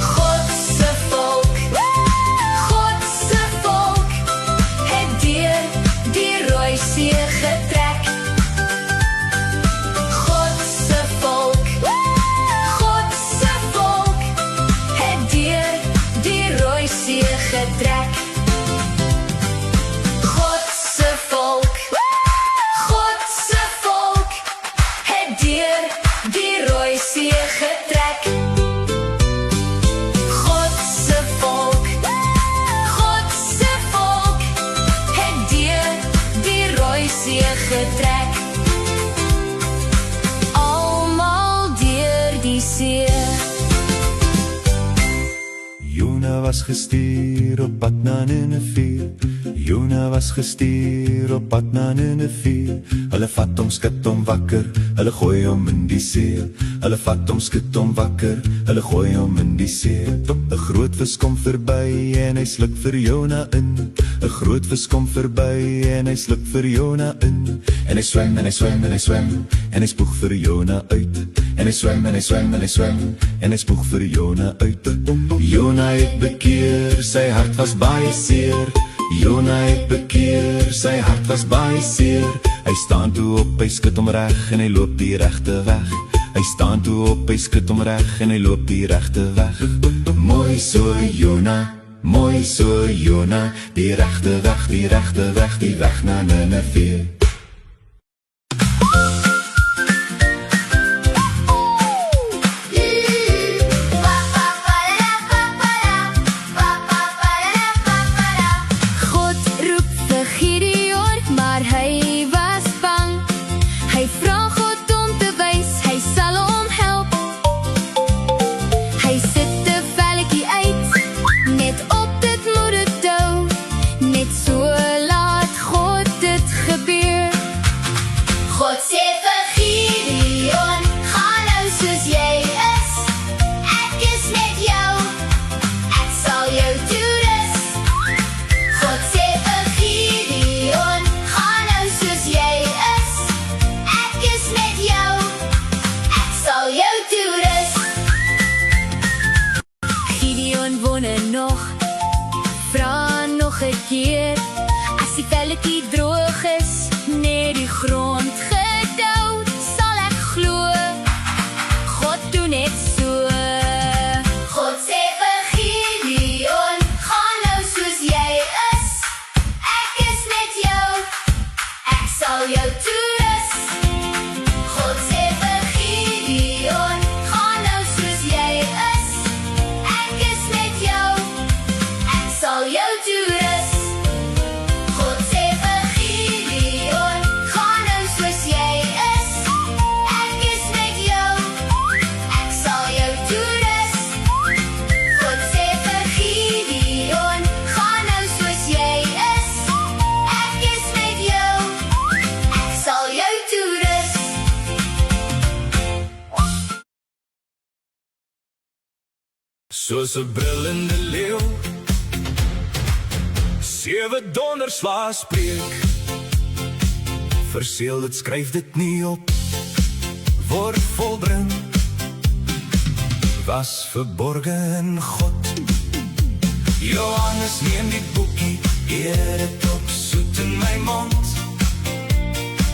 God se volk het deur die Rooi See getrek. God se volk het deur die Rooi See getrek. God se volk was gestuur op pad na Nineve. Jona was gestuur op pad na Nineve. Hulle vat hom, skud hom wakker, hulle gooi hom in die see. Hulle vat hom, skud hom wakker, hulle gooi hom in die see. 'n Groot vis kom verby en hy sluk vir Jona in. 'n Groot vis kom verby en hy sluk vir Jona in. En hy swem en hy swem en hy swem en hy spoeg vir Jona uit. En hy swem en hy swem en hy swem en hy spoeg vir Jona uit. Jona het bekeer, sy hart was baie seer. Jona het bekeer, sy hart was baie seer. Hy staan toe op, hy skud hom reg en hy loop die regte weg. Hy staan toe op, hy skud hom reg en hy loop die regte weg. Mooi so Jona, mooi so Jona, die regte weg, die regte weg, die weg na Nineve. God roep vir Gideon, maar hy was bang. Hy vra God om te wys, hy sal hom help. Hy sit 'n velletjie uit, net op dit moedertou. Net so laat God dit gebeur. God sê vir Gideon, gaan nou soos jy is. Ek is met jou, ek sal jou toerus. God sê vir Gideon, gaan nou soos jy is. Ek is met jou, ek sal jou toerus. Gideon wonder nog, vra nog 'n keer. As die velletjie droog is, net die grond gedouw, sal ek glo, God doen net so. God sê vir Gideon, gaan nou soos jy is. Ek is met jou, ek sal jou toerus. God sê vir Gideon, gaan nou soos jy is. Ek is met jou, ek sal jou toerus. God sê vir Gideon, gaan nou soos jy is. Ek is met jou, ek sal jou toerus. God sê vir Gideon, gaan nou soos jy is. Ek is met jou, ek sal jou toerus. Soos 'n brullende leeu, 7 donderslae spreek. Verseel dit, skryf dit nie op, word volbring. Was verborge in God. Johannes neem die boekie, eer dit op, soet in my mond.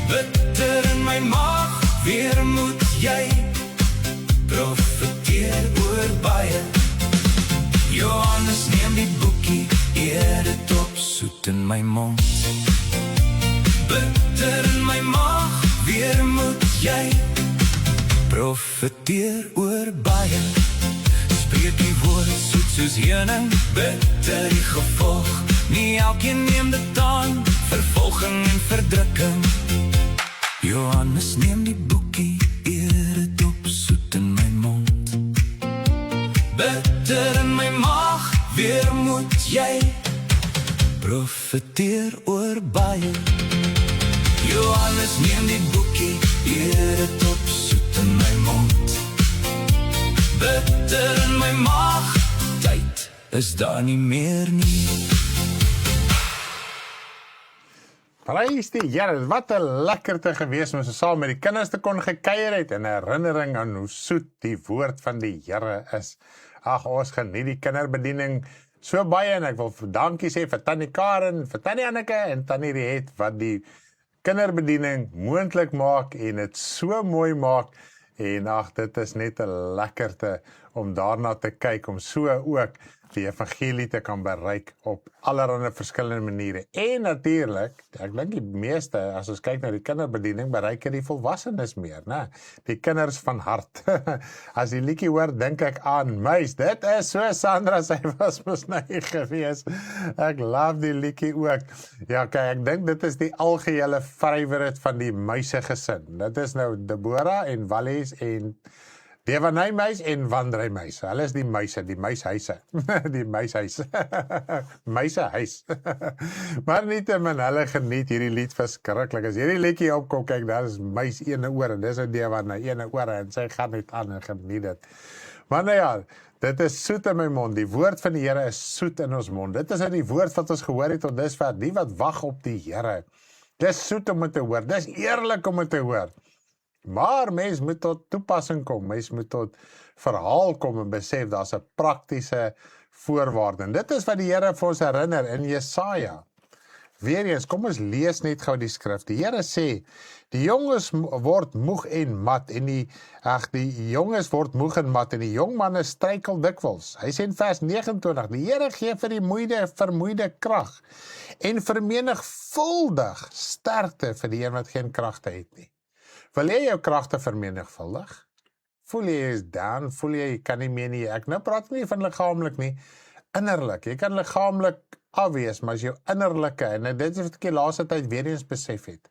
Bitter in my maag, weer moet jy profeteer oor baie. Johannes neem die boekie, eer dit op, soet in my mond. Bitter in my maag, weer moet jy profeteer oor baie. Spreek die woord soet soos heuning, bitter die gevolg. Nie elkeen neem dit aan, vervolging en verdrukking. Johannes neem die boekie, eer dit op, soet in my mond. Bitter in my maag, weer moet jy profeteer oor baie. Johannes neem die boekie, eer dit op, soet in my mond. Bitter in my maag, tyd is daar nie meer nie. Prys die Here, wat 'n lekkerte gewees om so saam met die kinders te kon gekuier het en 'n herinnering aan hoe soet die woord van die Here is. Ag, ons geniet die kinderbediening so baie en ek wil dankie sê vir Tannie Karen, vir Tannie Anneke en Tannie Riet wat die kinderbediening moontlik maak en dit so mooi maak. En ag, dit is net 'n lekkerte om daarna te kyk, om so ook die evangelie te kan bereik op allerlei verskillende maniere. En natuurlik, ek dink die meeste, as ons kyk na die kinderbediening, bereik die volwassenes meer, né? Die kinders van hart. As die liedjie hoor, dink ek aan muis. Dit is so Sandra, sy was mos nou gewees. Ek love die liedjie ook. Ja, kyk, ek dink dit is die algehele favorite van die muise gesin. Dit is nou Deborah en Wallis en Devanijmuis en wandrymuis. Hulle is die muise, die muishuise. Die muishuis. Muisehuis. Maar nietemin, hulle geniet hierdie lied verskriklik. As hierdie liedjie opkom, kyk, daar is muis ene oor, en dis 'n Devanij ene oor, en sy gaan net aan en geniet dit. Maar nou ja, dit is soet in my mond. Die woord van die Here is soet in ons mond. Dit is die woord wat ons gehoor het tot dusver. Die wat wag op die Here. Dis soet om dit te hoor. Dis eerlik om dit te hoor. Maar mens moet tot toepassing kom. Mens moet tot verhaal kom en besef daar's 'n praktiese voorwaarde. En dit is wat die Here vir ons herinner in Jesaja. Weereens, kom ons lees net gou die skrif. Die Here sê, die jonges word moeg en mat en die jonges word moeg en mat en die jong manne struikel dikwels. Hy sê in vers 29, die Here gee vir die vermoeide krag en vermenigvuldig sterkte vir die een wat geen kragte het nie. Wil jy jou kragte vermenigvuldig? Voel jy is down, voel jy kan nie meer nie. Ek nou praat nie van liggaamlik nie, innerlik. Jy kan liggaamlik afwees, maar as jou innerlike, en dit is wat ek die laaste tyd weer eens besef het.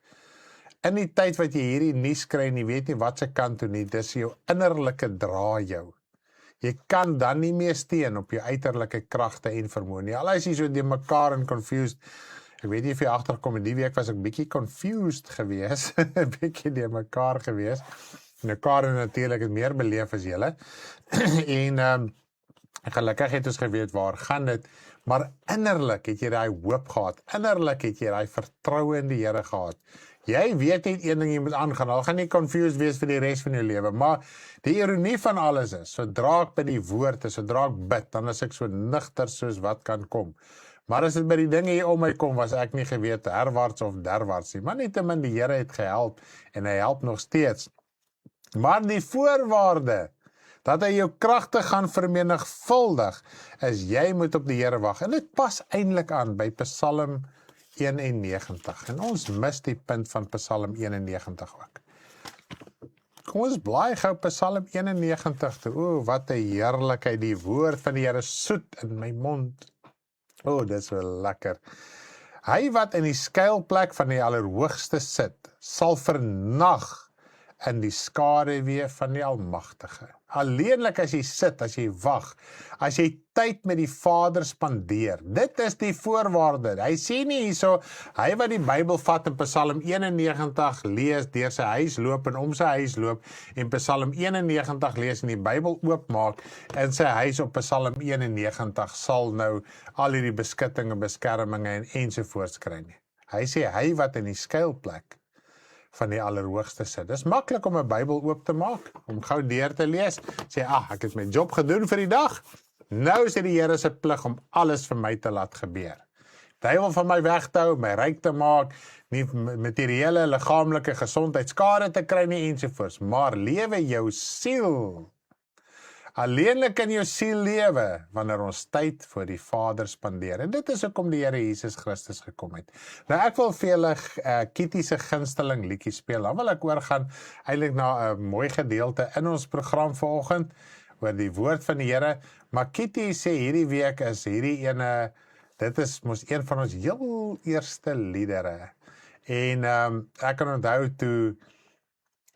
In die tyd wat jy hierdie nuus kry en jy weet nie wat se kant toe nie, dis jou innerlike dra jou. Jy kan dan nie meer steun op jou uiterlike kragte en vermoë nie. Al is jy so die mekaar en confused. Ek weet nie of jy agterkom, en die week was ek bietjie confused gewees, bietjie die mekaar gewees. Nou Karen natuurlik het meer beleef as julle. En gelukkig het ons geweet waar gaan dit, maar innerlik het jy daai hoop gehad. Innerlik het jy daai vertroue in die Here gehad. Jy weet net een ding jy moet aangaan. Al gaan nie confused wees vir die res van jou lewe, maar die ironie van alles is, sodra ek by die woord is, sodra ek bid, dan is ek so nigter soos wat kan kom. Maar as dit by die dinge hier om my kom, was ek nie geweet herwaarts of derwaarts nie. Maar nietemin die Here het gehelp en hy help nog steeds. Maar die voorwaarde dat hy jou kragte gaan vermenigvuldig, is jy moet op die Here wag. En dit pas eintlik aan by Psalm 91. En ons mis die punt van Psalm 91 ook. Kom ons blaai gou Psalm 91 toe. O, wat 'n heerlikheid, die woord van die Here soet in my mond. O, dit is wel lekker. Hy wat in die skuilplek van die Allerhoogste sit, sal vernag in die skaduwee van die Almagtige. Alleenlik as jy sit, as jy wag, as jy tyd met die Vader spandeer, dit is die voorwaarde. Hy sê nie hierso, hy wat die Bybel vat in Psalm 91 lees, deur sy huis loop en om sy huis loop, en Psalm 91 lees en die Bybel oopmaak, in sy huis op Psalm 91 sal nou al hierdie beskuttinge, beskerminge en ensovoorts kry nie. Hy sê, hy wat in die skuilplek van die Allerhoogste sit. Dis maklik om 'n Bybel oop te maak, om gou deur te lees, sê, ek het my job gedoen vir die dag, nou is dit die Here se plig om alles vir my te laat gebeur. Duiwel van my weg te hou, my ryk te maak, nie materiële, liggaamlike gesondheidskade te kry nie ensovoorts, maar lewe jou siel. Alleenlik in jou siel lewe, wanneer ons tyd vir die Vader spandeer. En dit is hoekom die Here Jesus Christus gekom het. Nou ek wil vir julle Kitty se gunsteling liedjie speel. Dan wil ek oorgaan eintlik na 'n mooi gedeelte in ons program vanoggend oor die woord van die Here. Maar Kitty sê hierdie week is hierdie ene, dit is mos een van ons heel eerste liedere. En ek kan onthou toe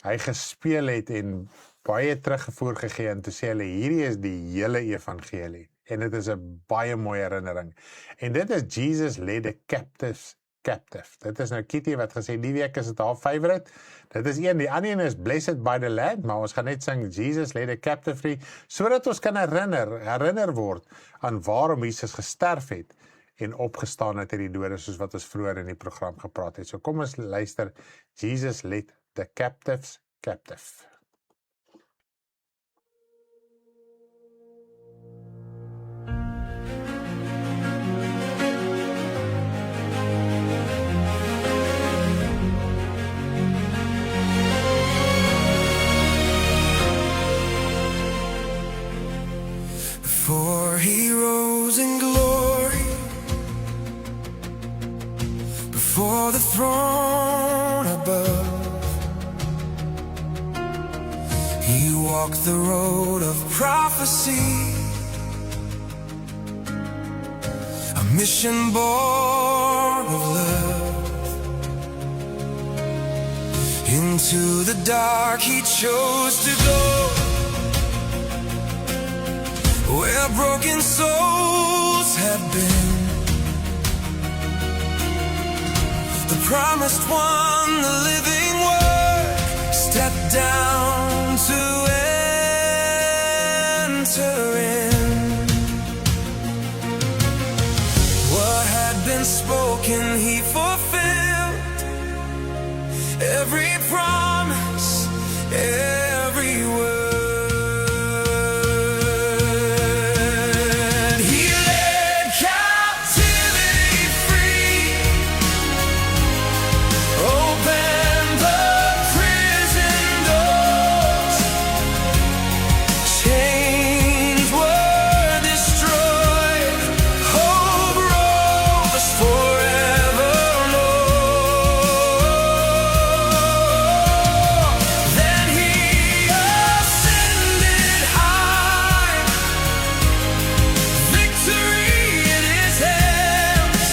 hy gespeel het en baie teruggevoer gegee en toe sê hulle, hierdie is die hele evangelie. En dit is 'n baie mooi herinnering. En dit is Jesus led the captives captive. Dit is nou Kitty wat gesê, die week is dit haar favorite. Dit is een, die ander een is Blessed by the Lamb, maar ons gaan net sing Jesus led the captive free, sodat ons kan herinner word aan waarom Jesus gesterf het en opgestaan het uit die dode, soos wat ons vroeër in die program gepraat het. So kom ons luister, Jesus led the captives captive. For he rose in glory before the throne above. He walked the road of prophecy, a mission born of love. Into the dark he chose to go, where broken souls have been. The promised one, the living word, stepped down to enter in. What had been spoken, he fulfilled. Every promise, every word. He led captivity free, opened the prison doors. Chains were destroyed, hope rose forevermore. Then he ascended high, victory in his hands.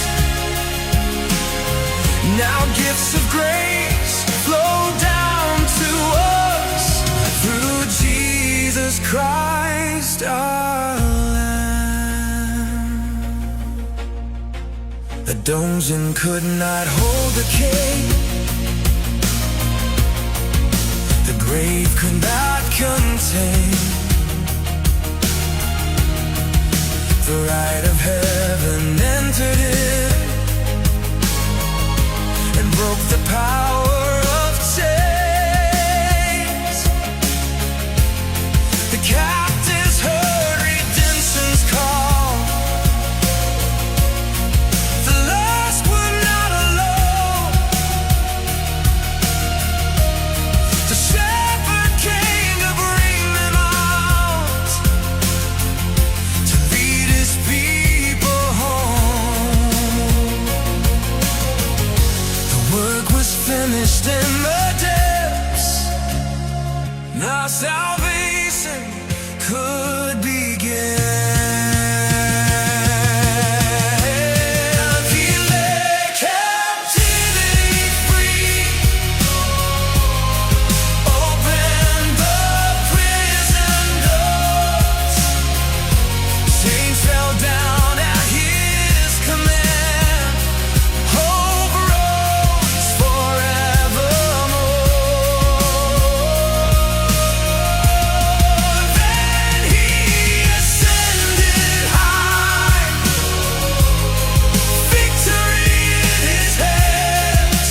Now gifts of grace flow down to us through Jesus Christ our Lamb. The dungeon could not hold the king, the grave could not contain the light of heaven entered in and broke the power of chains. The captives heard redemption's call. The lost were not alone. The shepherd came to bring them out, to lead his people home. The work was finished in the depths. Now salvation could begin. He led captivity free, opened the prison doors. Chains fell down at his command. Hope rose forevermore. Then he ascended high, victory in his hands.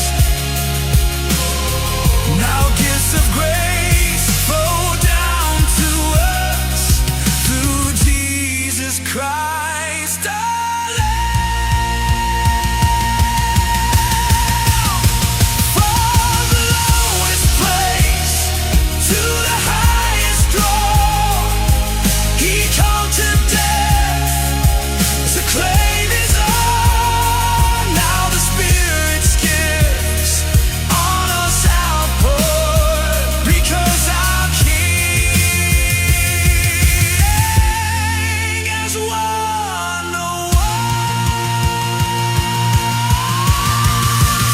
Now gifts of grace flow down to us through Jesus Christ our Lamb. From the lowest place to the highest draw, he conquered death to claim his own. Now the Spirit's gifts on us outpoured, because our King has won the war.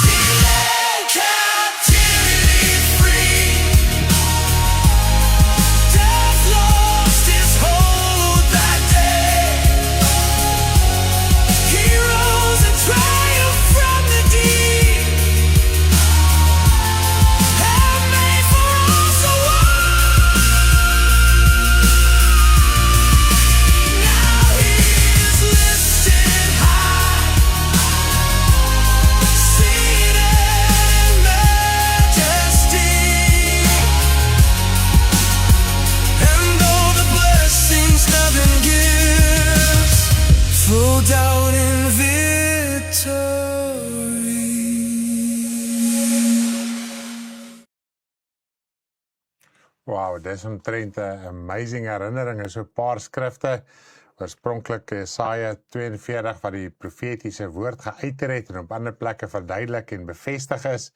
He led captivity free, death lost its hold that day. He rose in triumph from the deep, and made for us a way. Now he is lifted high, seated in majesty. And though the blessings heaven gives flow down in victory. Wow, dis omtrent 'n amazing herinnering. Is so 'n paar skrifte, oorspronklik Jesaja 42 wat die profetiese woord geuiter het en op ander plekke verduidelik en bevestig is.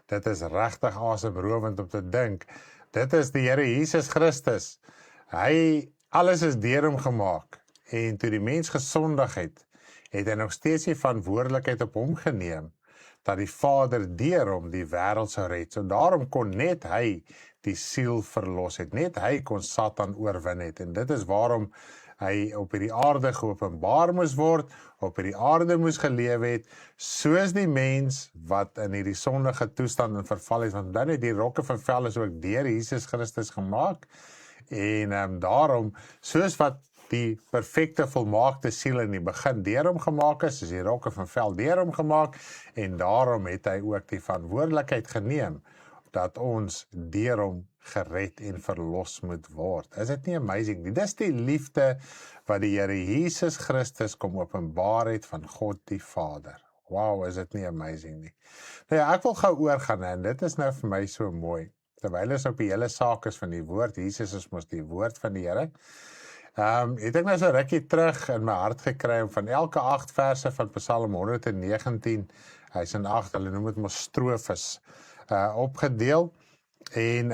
Dit is regtig asemrowend om te dink. Dit is die Here Jesus Christus. Alles is deur hom gemaak. En toe die mens gesondig het hy nog steeds die verantwoordelikheid op hom geneem dat die Vader deur hom die wêreld sou red. So daarom kon net hy die siel verlos het. Net hy kon Satan oorwin het. En dit is waarom hy op hierdie aarde geopenbaar moes word, op hierdie aarde moes geleef het, soos die mens wat in hierdie sondige toestand en verval is, want dan het die rokke van vel is ook deur Jesus Christus gemaak, en daarom, soos wat die perfekte volmaakte siel in die begin deur hom gemaak is die rokke van vel deur hom gemaak, en daarom het hy ook die verantwoordelikheid geneem, dat ons deur hom gered en verlos moet word. Is dit nie amazing nie? Dis die liefde wat die Here Jesus Christus kom openbaar het van God die Vader. Wow, is dit nie amazing nie? Nou ja, ek wil gou oorgaan, en dit is nou vir my so mooi. Terwyl ons op die hele saak is van die woord, Jesus is mos die woord van die Here. Het ek nou so rukkie terug in my hart gekry om van elke 8 verse van Psalm 119, hy's in 8, hulle noem dit mos strofes, opgedeel, en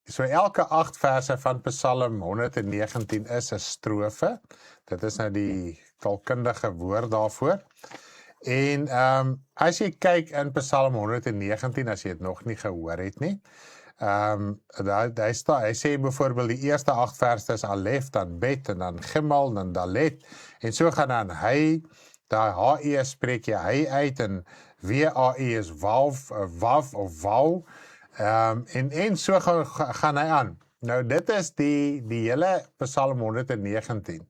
so elke 8 verse van Psalm 119 is 'n strofe, dit is nou die taalkundige woord daarvoor, en as jy kyk in Psalm 119, as jy het nog nie gehoor het nie, hy sê byvoorbeeld die eerste 8 verse is Alef, dan Bet, en dan Gimel, dan Dalet, en so gaan dan hy, daar HE spreek jy hy uit, en WAE is Wav of Wau, en so gaan hy aan. Nou dit is die hele Psalm 119,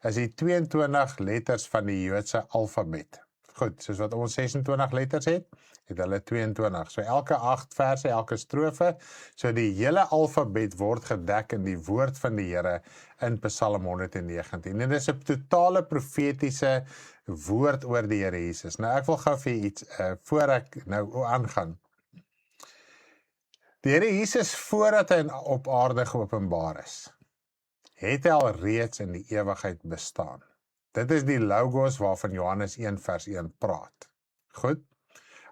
is die 22 letters van die Joodse alfabet. Goed, soos wat ons 26 letters het hulle 22. So elke 8 verse, elke strofe, so die hele alfabet word gedek in die woord van die Here in Psalm 119. En dit is 'n totale profetiese woord oor die Here Jesus. Nou ek wil gou vir iets, voor ek nou aangaan. Die Here Jesus, voordat hy op aarde geopenbaar is, het hy al reeds in die ewigheid bestaan. Dit is die Logos waarvan Johannes 1 vers 1 praat. Goed,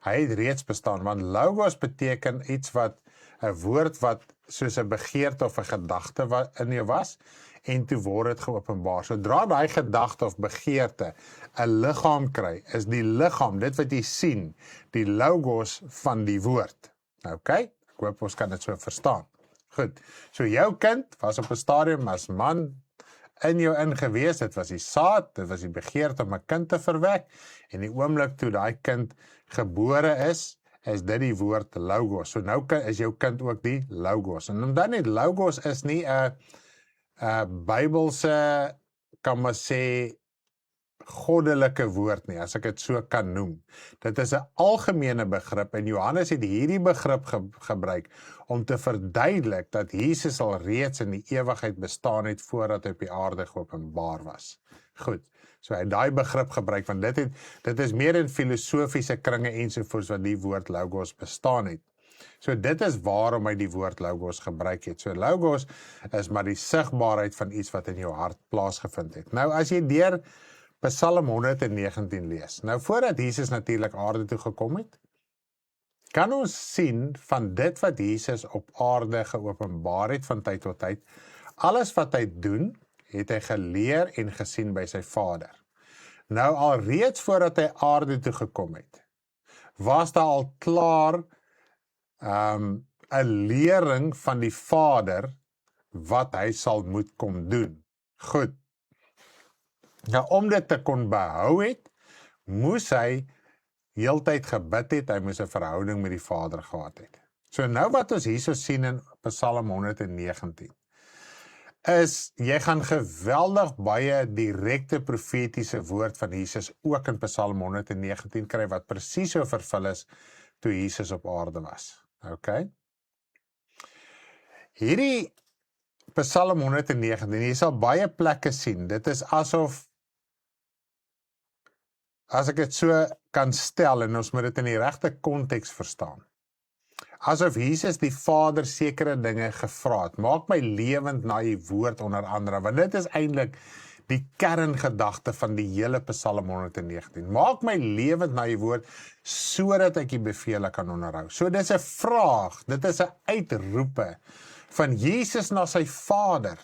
hy het reeds bestaan, want Logos beteken iets wat, 'n woord wat soos 'n begeerte of 'n gedagte in jou was, en toe word dit geopenbaar. Sodra daai gedagte of begeerte 'n liggaam kry, is die liggaam, dit wat jy sien, die Logos van die woord. Ok, ek hoop ons kan dit so verstaan. Goed, so jou kind was op 'n stadium as man in jou ingewees, dit was die saad, dit was die begeerte om 'n kind te verwek, en die oomblik toe daai kind gebore is dit die woord Logos. So nou is jou kind ook die Logos. En dan nie, Logos is nie 'n Bybelse, kan maar sê, goddelike woord nie, as ek dit so kan noem. Dit is 'n algemene begrip, en Johannes het hierdie begrip gebruik om te verduidelik dat Jesus al reeds in die ewigheid bestaan het voordat hy op die aarde geopenbaar was. Goed, so hy het daai begrip gebruik, want dit is meer in filosofiese kringe ensovoorts wat die woord Logos bestaan het. So dit is waarom hy die woord Logos gebruik het. So Logos is maar die sigbaarheid van iets wat in jou hart plaasgevind het. Nou as jy deur Psalm 119 lees, nou voordat Jesus natuurlik aarde toe gekom het, kan ons sien van dit wat Jesus op aarde geopenbaar het van tyd tot tyd, alles wat hy doen, het hy geleer en gesien by sy Vader. Nou alreeds voordat hy aarde toe gekom het, was daar al klaar 'n lering van die Vader wat hy sal moet kom doen. Goed. Nou om dit te kon behou het, moes hy heeltyd gebid het, hy moes 'n verhouding met die Vader gehad het. So nou wat ons hierso sien in Psalm 119, is, jy gaan geweldig baie direkte profetiese woord van Jesus ook in Psalm 119 kry, wat presies so vervul is toe Jesus op aarde was. Ok? Hierdie Psalm 119, jy sal baie plekke sien, dit is asof, as ek dit so kan stel, en ons moet dit in die regte konteks verstaan, asof Jesus die Vader sekere dinge gevra het, maak my lewend na die woord onder andere, want dit is eintlik die kerngedagte van die hele Psalm 119. Maak my lewend na die woord, sodat ek die bevele kan onderhou. So dit is 'n vraag, dit is 'n uitroepe van Jesus na sy Vader,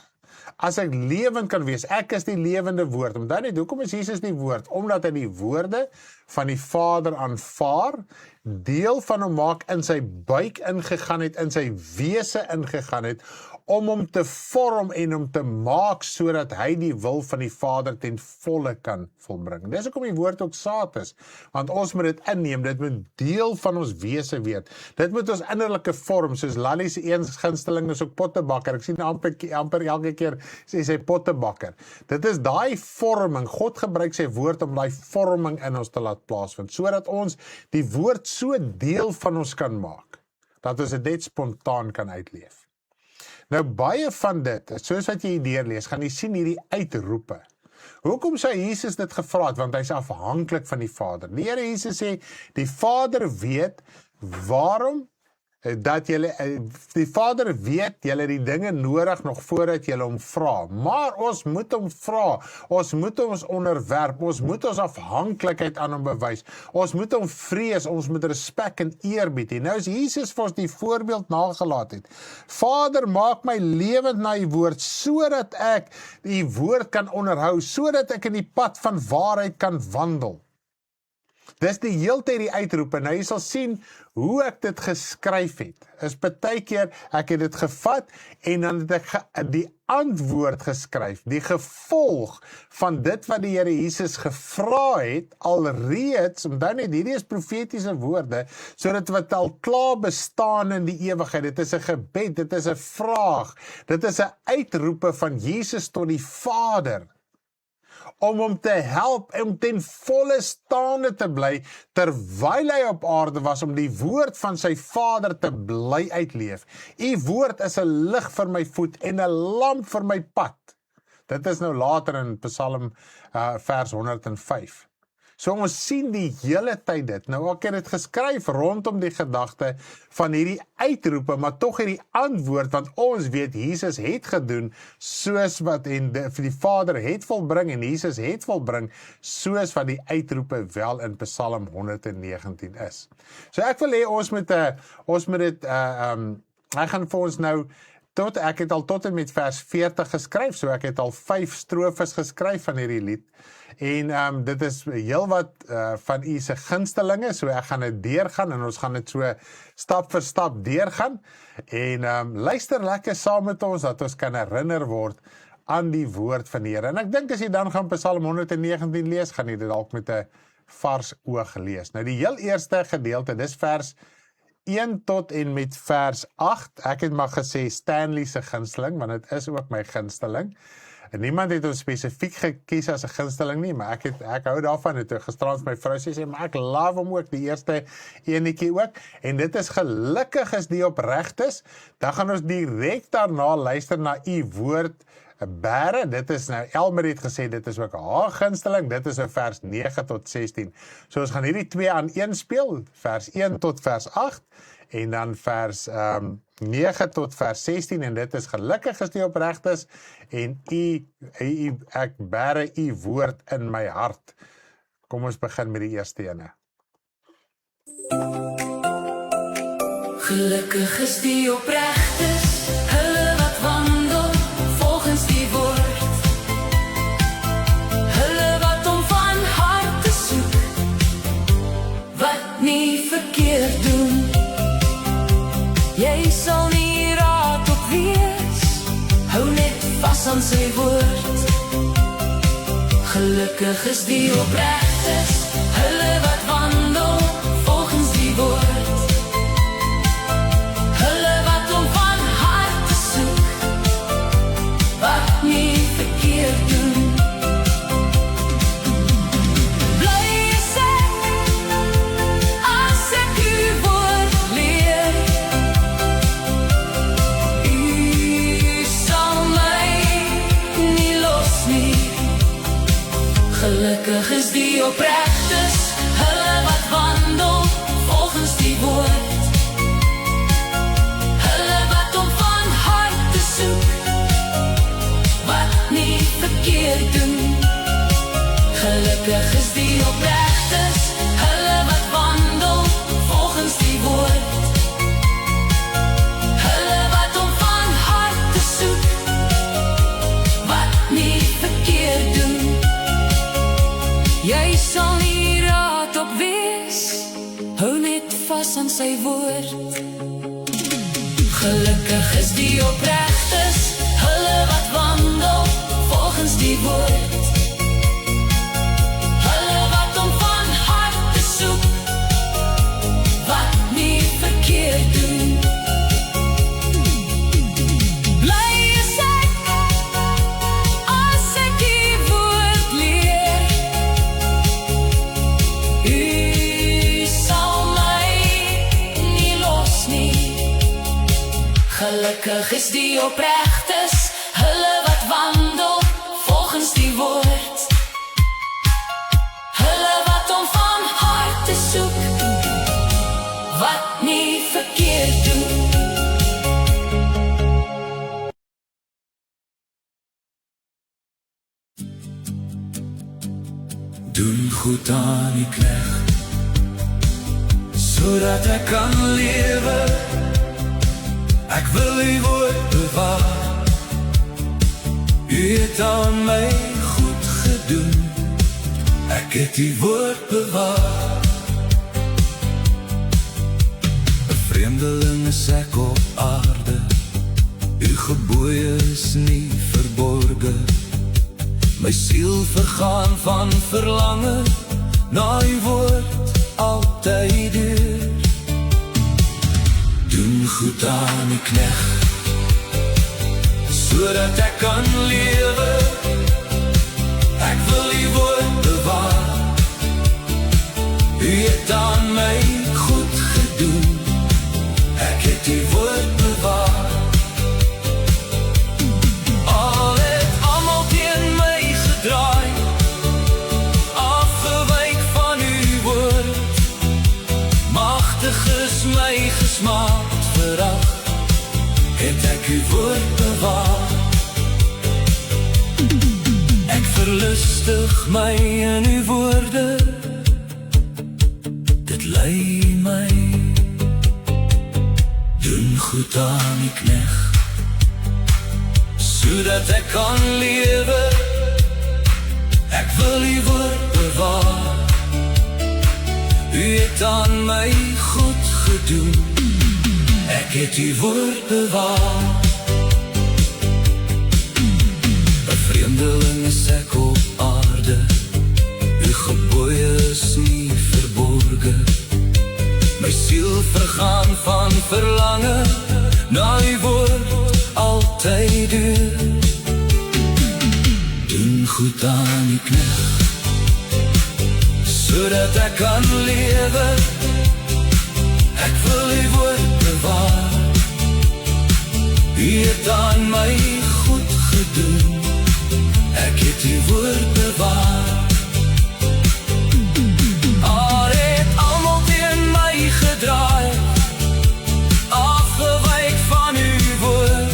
as ek lewend kan wees, ek is die lewende woord. Onthou net, hoekom is Jesus die woord? Omdat hy die woorde van die Vader aanvaar, deel van hom maak, in sy buik ingegaan het, in sy wese ingegaan het, om hom te vorm en hom te maak, sodat hy die wil van die Vader ten volle kan volbring. Dis hoekom die woord ook saad is, want ons moet dit inneem, dit moet deel van ons wese weet. Dit moet ons innerlike vorm, soos Lally se een gunsteling is ook pottebakker. Ek sien amper elke keer sê sy pottebakker. Dit is daai vorming. God gebruik sy woord om daai vorming in ons te laat plaasvind, sodat ons die woord so deel van ons kan maak, dat ons dit net spontaan kan uitleef. Nou baie van dit, soos wat jy deurlees, gaan jy sien hierdie uitroepe. Hoekom sou Jesus dit gevra het? Want hy is afhanklik van die Vader. Die Here Jesus sê, die Vader weet waarom dat die Vader weet julle die dinge nodig nog voordat julle hom vra. Maar ons moet hom vra. Ons moet ons onderwerp. Ons moet ons afhanklikheid aan hom bewys. Ons moet hom vrees. Ons moet respek en eerbied hê. Nou as Jesus vir ons die voorbeeld nagelaat het. Vader, maak my lewend na die woord, sodat ek die woord kan onderhou, sodat ek in die pad van waarheid kan wandel. Dis die heeltyd die uitroepe. Nou jy sal sien hoe ek dit geskryf het. Is baie keer ek het dit gevat en dan het ek die antwoord geskryf, die gevolg van dit wat die Here Jesus gevra het alreeds, omdat net hierdie is profetiese woorde, sodat wat al klaar bestaan in die ewigheid. Dit is 'n gebed, dit is 'n vraag, dit is 'n uitroepe van Jesus tot die Vader, om hom te help, om ten volle staande te bly, terwyl hy op aarde was, om die woord van sy Vader te bly uitleef. U woord is 'n lig vir my voet, en 'n lamp vir my pad. Dit is nou later in Psalm vers 105. So ons sien die hele tyd dit. Nou ek het dit geskryf rondom die gedagte van hierdie uitroepe, maar tog hierdie antwoord, want ons weet Jesus het gedoen soos wat en die Vader het volbring en Jesus het volbring soos wat die uitroepe wel in Psalm 119 is. So ek wil hê ons moet dit ek gaan vir ons nou ek het al tot en met vers 40 geskryf, so ek het al 5 strofes geskryf van hierdie lied, en dit is heel wat van u se gunstelinge, so ek gaan dit deurgaan, en ons gaan dit so stap vir stap deurgaan, en luister lekker saam met ons, dat ons kan herinner word aan die woord van die Here. En ek dink as jy dan gaan Psalm 119 lees, gaan jy dit dalk met 'n vars oog lees. Nou die heel eerste gedeelte, dis vers 1 tot en met vers 8, ek het maar gesê Stanley se gunsteling, want dit is ook my gunsteling, en niemand het ons spesifiek gekies as 'n gunsteling nie, maar ek hou daarvan, het gisterand my vrou sê, maar ek love hom ook, die eerste enetjie ook, en dit is gelukkig is die opregtes, dan gaan ons direk daarna luister na u woord, Bære, dit is nou, Elmer het gesê, dit is ook haar gunsteling, dit is in vers 9 tot 16. So ons gaan hierdie 2 aan 1 speel, vers 1 tot vers 8, en dan vers 9 tot vers 16, en dit is gelukkig is die opregtes, en ek bære u woord in my hart. Kom ons begin met die eerste ene. Gelukkig is die opregtes, hulle wat wandel volgens die woord, hulle wat hom van harte soek, wat nie verkeerd doen. Jy sal nie raad op wees, hou net vas aan sy woord. Gelukkig is die opregtes, hulle wat wandel volgens die woord, hulle wat hom van harte soek, wat nie verkeerd doen. Bly is ek, as ek uw woord leer, u sal my nie los nie. Gelukkig is die opregtes, hulle wat wandel volgens die woord, hulle wat hom van harte soek, wat nie verkeerd doen. Gelukkig is die opregtes, hulle wat wandel volgens die woord, hulle wat hom van harte soek, vas aan sy woord. Gelukkig is die opregtes, hulle wat wandel volgens die woord. Hulle wat hom van harte soek, wat nie verkeerd doen. Bly is ek, as ek die woord leer. U sal my nie los nie. Gelukkig is die opregtes, hulle wat wandel volgens die woord. Hulle wat hom van harte soek, wat nie verkeerd doen. Doen goed aan die knegt, sodat ek kan lewe. Ek wil die woord bewaar. U het aan my goed gedoen. Ek het die woord bewaar. 'n vreemdeling is ek op aarde. U gebooie is nie verborge. My siel vergaan van verlange na u woord altyd deur. Doen goed aan die knegt, sodat ek kan lewe. Ek wil die woord bewaar. U het aan my goed gedoen. Ek het die woord bewaar. Al het almal teen my gedraai, afgewyk van u woord. Magtig is my gesmaak verag, het ek u woord bewaar. Ek verlustig my in u woorde, dit lei my. Doen goed aan die knegt, sodat ek kan lewe. Ek wil u woord bewaar. U het aan my goed gedoen. Ek het u woord bewaar. 'n vreemdeling is ek op aarde. U gebooie is nie verborge. My siel vergaan van verlange na u woord altyd deur. Doen goed aan die knegt, sodat ek kan lewe. Ek wil u woord bewaar. U het aan my goed gedoen. Ek het u woord bewaar. Al het almal teen my gedraai, afgewyk van u woord.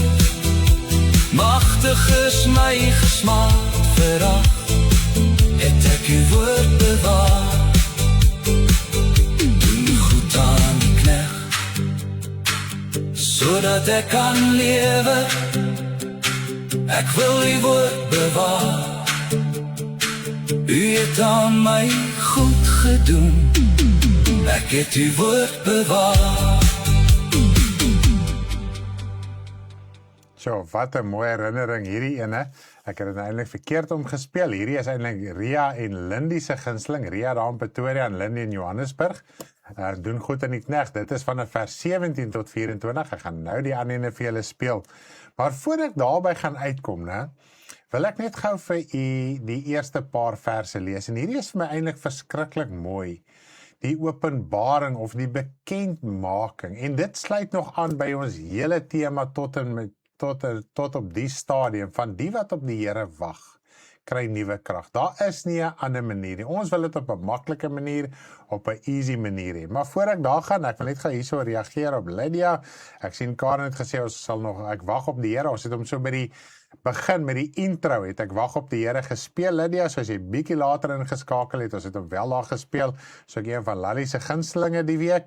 Magtig is my gesmaak verag, het ek u woord bewaar. Doen goed aan die knegt, sodat ek kan lewe. Ek wil u woord bewaar. U het aan my goed gedoen. Ek het u woord bewaar. So, wat 'n mooi herinnering hierdie ene. Ek het dit eintlik verkeerd omgespeel. Hierdie is eintlik Ria en Lindy se gunsteling. Ria daar in Pretoria en Lindy in Johannesburg. Doen goed in die knegt. Dit is van vers 17 tot 24. Ek gaan nou die ander ene vir julle speel. Maar voor ek daarby gaan uitkom, né, wil ek net gou vir u die eerste paar verse lees. En hierdie is vir my eintlik verskriklik mooi. Die openbaring of die bekendmaking. En dit sluit nog aan by ons hele tema tot op die stadium van die wat op die Here wag, kry nuwe krag. Daar is nie 'n ander manier nie. Ons wil dit op 'n maklike manier, op 'n easy manier hê. Maar voor ek daar gaan, ek wil net gou hierso reageer op Lydia. Ek sien Karen het gesê ons sal nog, ek wag op die Here. Ons het hom so by die begin met die intro het ek wag op die Here gespeel, Lydia, soos jy bietjie later ingeskakel het, ons het hom wel daar gespeel, so ek een van Lally se gunstelinge die week,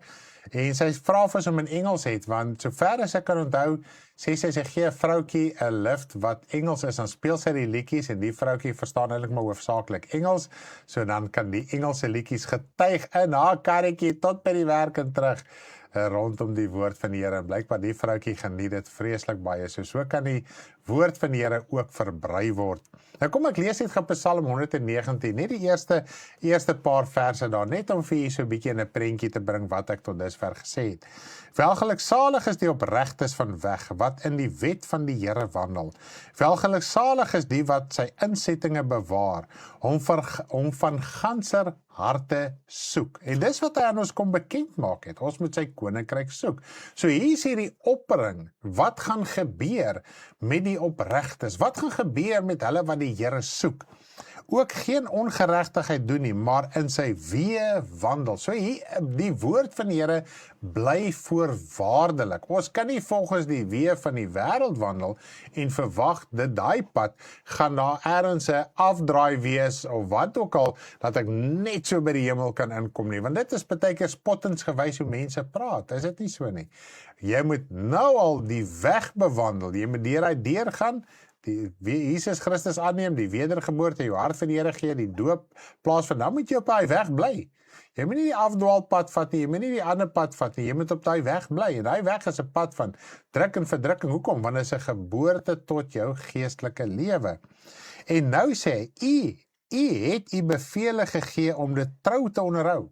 en sy vra vir ons om in Engels het, want sover as ek kan onthou, sê sy gee 'n vroutjie 'n lift wat Engels is, dan speel sy die liedjies en die vroutjie verstaan eintlik maar hoofsaaklik Engels, so dan kan die Engelse liedjies getuig in haar karretjie tot by die werk en terug rondom die woord van die Here. En blykbaar die vroutjie geniet dit vreeslik baie. So kan die woord van die Here ook verbrei word. Nou kom ek lees net op Psalm 119, net die eerste paar verse daar, net om vir julle so 'n bietjie in 'n prentjie te bring wat ek tot dusver gesê het. Welgeluksalig is die opregtes van weg, wat in die wet van die Here wandel. Welgeluksalig is die wat sy insettinge bewaar, hom van ganser harte soek. En dis wat hy aan ons kom bekend maak het. Ons moet sy koninkryk soek. So hier is hierdie opbring. Wat gaan gebeur met die opregtes? Wat gaan gebeur met hulle wat die Here soek? Ook geen ongeregtigheid doen nie, maar in sy weë wandel. So hier, die woord van die Here bly voorwaardelik. Ons kan nie volgens die weë van die wêreld wandel en verwag dat daai pad gaan daar ergens 'n afdraai wees of wat ook al, dat ek net so by die hemel kan inkom nie. Want dit is baie keer spottensgewys hoe mense praat. Is dit nie so nie? Jy moet nou al die weg bewandel. Jy moet deur daai deur gaan. Wie Jesus Christus aanneem, die wedergeboorte, jou hart vir die Here gee, die doop plaasvind, dan moet jy op daai weg bly. Jy moet nie die afdwaalpad vat nie, jy moet nie die ander pad vat nie, jy moet op daai weg bly. En daai weg is 'n pad van druk en verdrukking. Hoekom? Want dit is 'n geboorte tot jou geestelike lewe. En nou sê hy, u het u bevele gegee om dit trou te onderhou.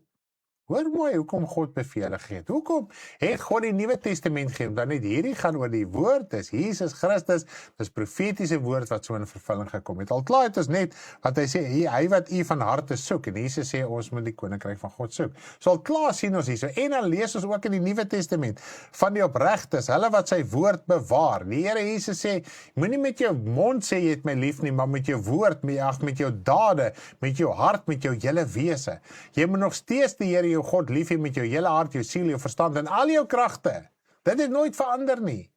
Hoor mooi, hoekom God bevele gegee het. Hoekom het God die Nuwe Testament gegee? Dan net hierdie gaan oor die woord, dis Jesus Christus, dis profetiese woord wat so in vervulling gekom het. Al klaar het ons net, wat hy sê, hy wat u van harte soek, en Jesus sê, ons moet die koninkryk van God soek. So al klaar sien ons hier, so, en dan lees ons ook in die Nuwe Testament, van die opregtes, hulle wat sy woord bewaar. Die Here Jesus sê, moenie met jou mond sê, jy het my lief nie, maar met jou woord, met jou dade, met jou hart, met jou hele wese. Jy moet nog steeds die Here jou God lief hê met jou hele hart, jou siel, jou verstand en al jou kragte. Dit het nooit verander nie.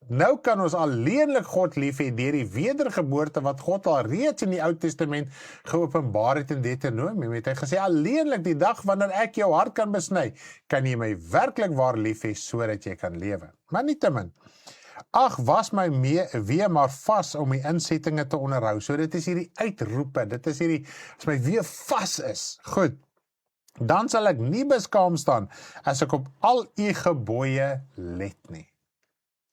Nou kan ons alleenlik God lief hê deur die wedergeboorte wat God al reeds in die Ou Testament geopenbaar het in Deuteronomium. Het hy gesê, alleenlik die dag wanneer ek jou hart kan besny, kan jy my werklik waar lief hê sodat jy kan lewe. Maar nietemin, ag, was my weer maar vas om die insettinge te onderhou. So dit is hierdie uitroepe, dit is hierdie, as my weer vas is, goed, dan sal ek nie beskaam staan as ek op al u gebooie let nie.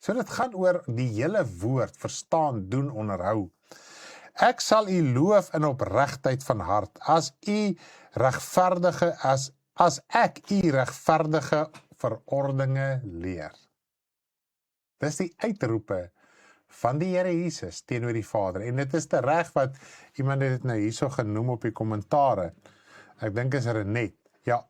So dit gaan oor die hele woord, verstaan, doen, onderhou. Ek sal u loof in opregtheid van hart, as ek u regverdige verordeninge leer. Dis die uitroepe van die Here Jesus teenoor die Vader. En dit is tereg wat iemand het dit nou hierso genoem op die kommentare. Ek dink is Renet. Ja,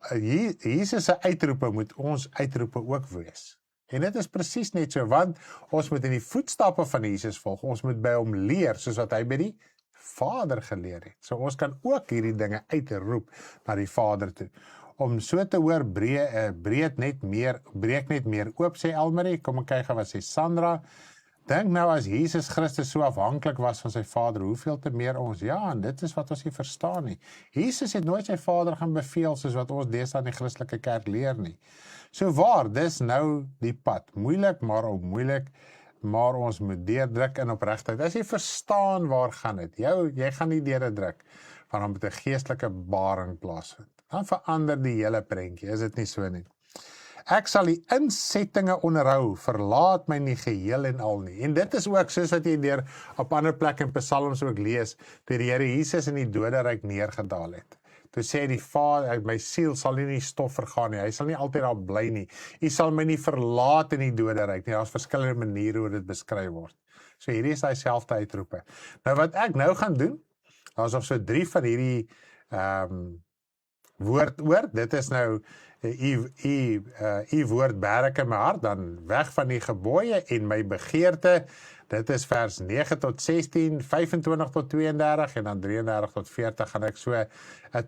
Jesus se uitroepe moet ons uitroepe ook wees. En dit is presies net so, want ons moet in die voetstappe van Jesus volg. Ons moet by hom leer, soos wat hy by die Vader geleer het. So ons kan ook hierdie dinge uitroep na die Vader toe. Om so te hoor, breek net meer oop, sê Elmarie. Kom ek kyk wat sê Sandra. Dink nou as Jesus Christus so afhanklik was van sy Vader, hoeveel te meer ons? Ja, en dit is wat ons nie verstaan nie. Jesus het nooit sy Vader gaan beveel, soos wat ons deesdae in die Christelike kerk leer nie. So waar, dis nou die pad. Moeilik, maar onmoeilik, maar ons moet deurdruk in opregtheid. As jy verstaan waar gaan dit, jy gaan nie deurdruk, want dan moet 'n geestelike baring plaasvind. Dan verander die hele prentjie, is dit nie so nie. Ek sal die insettinge onderhou, verlaat my nie geheel en al nie. En dit is ook soos wat jy deur op ander plekke in Psalms ook lees, toe die Here Jesus in die doderyk neergedaal het. Toe sê die Vader, my siel sal nie in die stof vergaan nie, hy sal nie altyd daar bly nie. U sal my nie verlaat in die doderyk nie. Daar's verskillende maniere hoe dit beskryf word. So hierdie is hy selfde uitroepe. Nou wat ek nou gaan doen, daar's nog so 3 van hierdie woord oor, dit is nou u woord berg in my hart, dan weg van die gebooie en my begeerte, dit is vers 9 tot 16, 25 tot 32 en dan 33 tot 40 gaan ek so 'n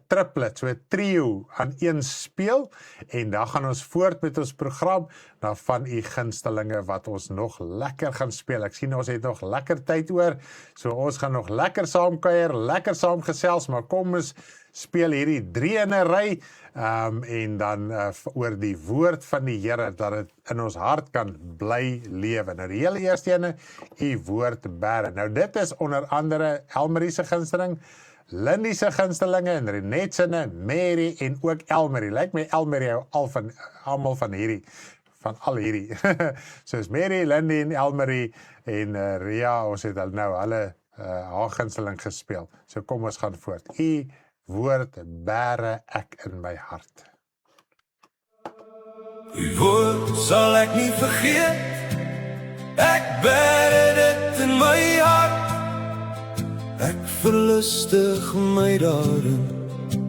triplet, so 'n trio aan een speel en dan gaan ons voort met ons program dan van u gunstelinge wat ons nog lekker gaan speel. Ek sien ons het nog lekker tyd oor, so ons gaan nog lekker saam kuier, lekker saam gesels, maar kom ons speel hierdie 3 in 'n ry, en dan oor die woord van die Here, dat het in ons hart kan bly lewe. Nou die hele eerste ene, u woord bære. Nou dit is onder andere Elmarie se gunsteling, Lindy se gunstelinge en Renet se, Mary en ook Elmarie. Lyk my Elmarie hou almal van hierdie, van al hierdie. Soos Mary, Lindy en Elmarie en Ria, ons het al nou hulle haar gunsteling gespeel. So kom ons gaan voort. U woord bære ek in my hart. Uw woord sal ek nie vergeet, ek bære dit in my hart. Ek verlustig my daarin,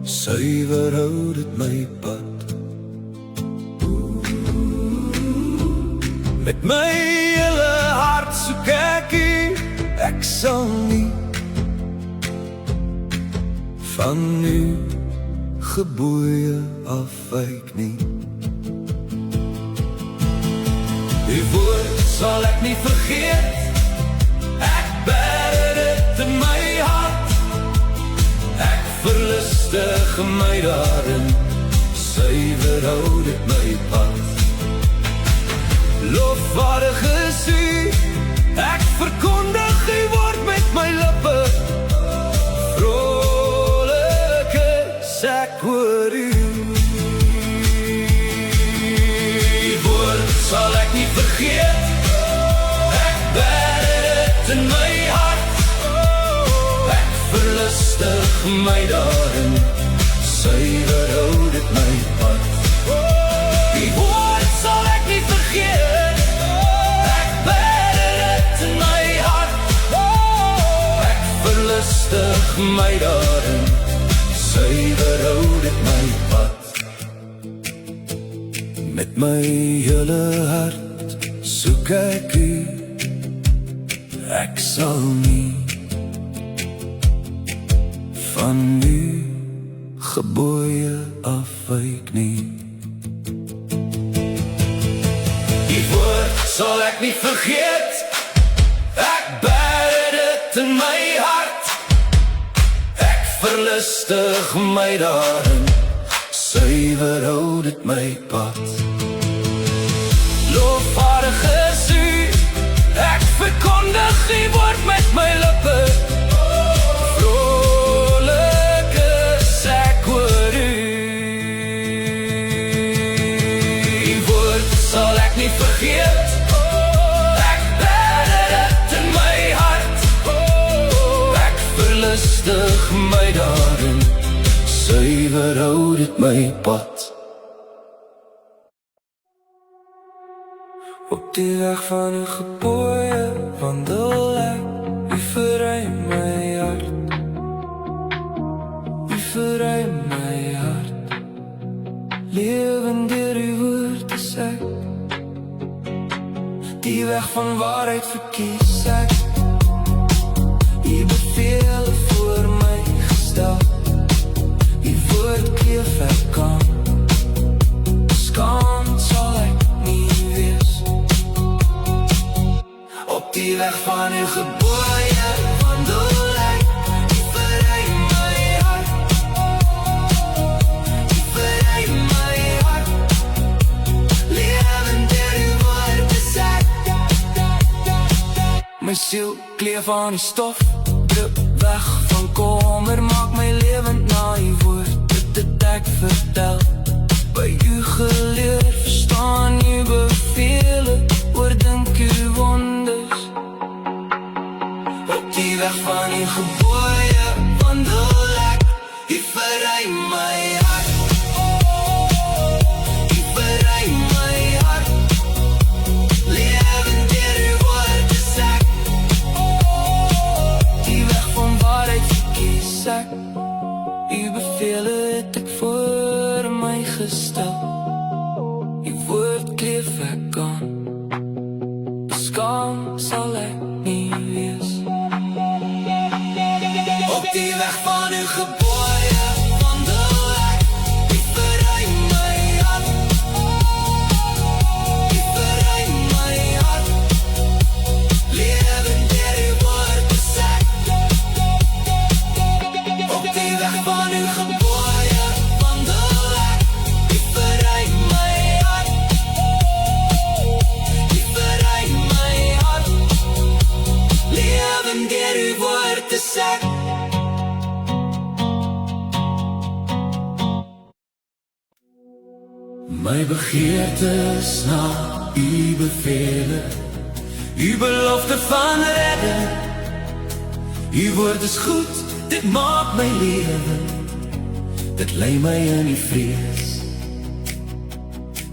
suiwer hou dit my pad. Met my hele hart soek ek u, ek sal nie van u gebooie afwyk nie. Uw woord sal ek nie vergeet, ek bære dit in my hart. Ek verlustig my daarin, suiwer hou dit my pad. Lofwaardig is u, ek verkondig u woord met my lippe. Vrolik is ek oor u. Die woord sal ek nie vergeet, ek bære dit in my hart. Ek verlustig my daarin, suiwer hou dit my pad. Die woord sal ek nie vergeet, ek bære dit in my hart. Ek verlustig my daarin, suiwer hou dit my pad. Met my hele hart soek ek u, ek sal nie van u gebooie afwyk nie. Die woord sal ek nie vergeet, ek bære dit in my hart. Ek verlustig my daarin, suiwer hou dit my pad. Lofwaardig is u, ek verkondig u woord met my lippe. Vrolik is ek oor u. Die woord sal ek nie vergeet, ek bære dit in my hart. Ek verlustig my daarin, suiwer hou dit my pad. Op die weg van uw gebooie wandel ek, u verruim my hart. U verruim my hart, leven deur uw woord is ek. Die weg van waarheid verkies ek, u bevele voor my gestel. U woord kleef ek aan, skaam sal ek nie wees. Op die weg van uw gebooie wandel ek, u verruim my hart. U verruim my hart, leven deur uw woord is ek. My siel kleef aan die stof, drup weg van kommer, maak my levend na uw woord. Dit het ek vertel, by u geleer, verstaan u bevele, oordink uw wonders. Op die weg van uw gebooie wandel ek, u verruim my hart. U verruim my hart, leven deur uw woord is ek. Die weg van waarheid verkies ek, u bevele het ek voor my gestel. U woord kleef ek aan, beskaam sal ek nie wees. Op die weg van uw gebooie wandel ek, u verruim my hart. U verruim my hart, leven deur uw woord is ek. Op die weg van uw gebooie lewe deur uw woord te sê. My begeerte is na u bevele, u belofte van redding. U woord is goed, dit maak my lewe, dit lei my in die vrees.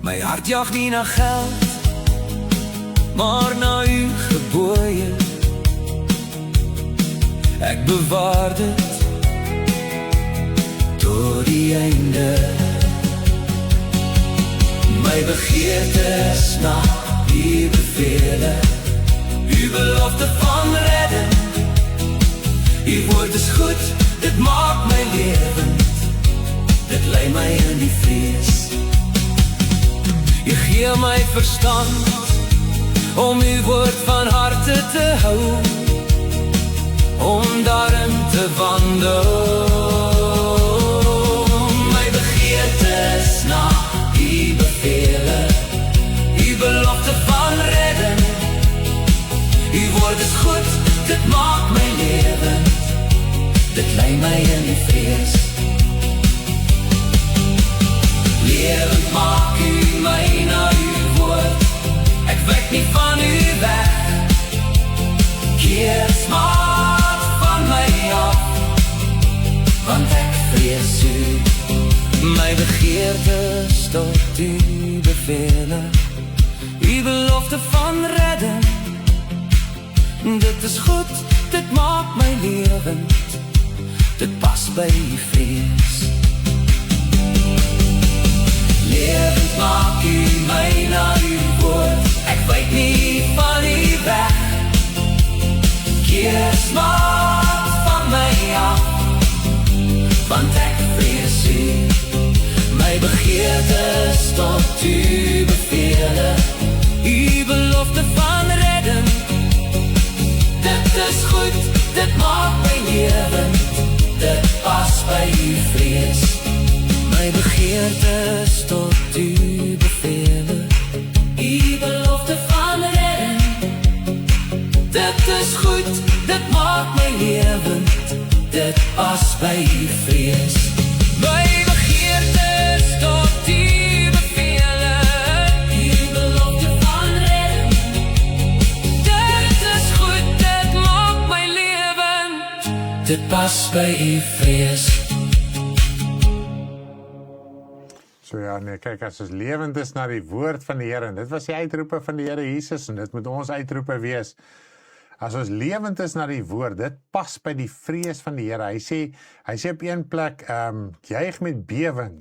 My hart jag nie na geld, maar na u gebooie. Ek bewaar dit tot die einde. My begeerte is na u bevele, u belofte van redding. U woord is goed, dit maak my lewend, dit lei my in die vrees. U gee my verstand om uw woord van harte te hou, om daarin te wandel. My begeerte is na u bevele, u belofte van redding. U woord is goed, dit maak my lewend, dit lei my in die vrees. Lewend maak u my na uw woord, ek wyk nie van u weg. Keer smaak van my af, want ek vrees u. My begeerte is tot u bevele, u belofte van redding. Dit is goed, dit maak my lewend, dit pas by u vrees. Lewend maak u my na uw woord, ek wyk nie van u weg. Keer smaak van my af, want ek vrees u. My begeerte is tot u bevele, u belofte van redding. Dit is goed, dit maak my lewend, dit pas by u vrees. My begeerte is tot u bevele, u belofte van redding. Dit is goed, dit maak my lewend, dit pas by u vrees. My begeerte is tot u bevele, u belofte van redding. Dit is goed, dit maak my lewend, dit pas by u vrees. So ja, nee, kyk, as ons lewend is na die woord van die Here, en dit was die uitroepe van die Here Jesus, en dit moet ons uitroepe wees. As ons lewend is na die woord, dit pas by die vrees van die Here. Hy sê op een plek, juig met bewing,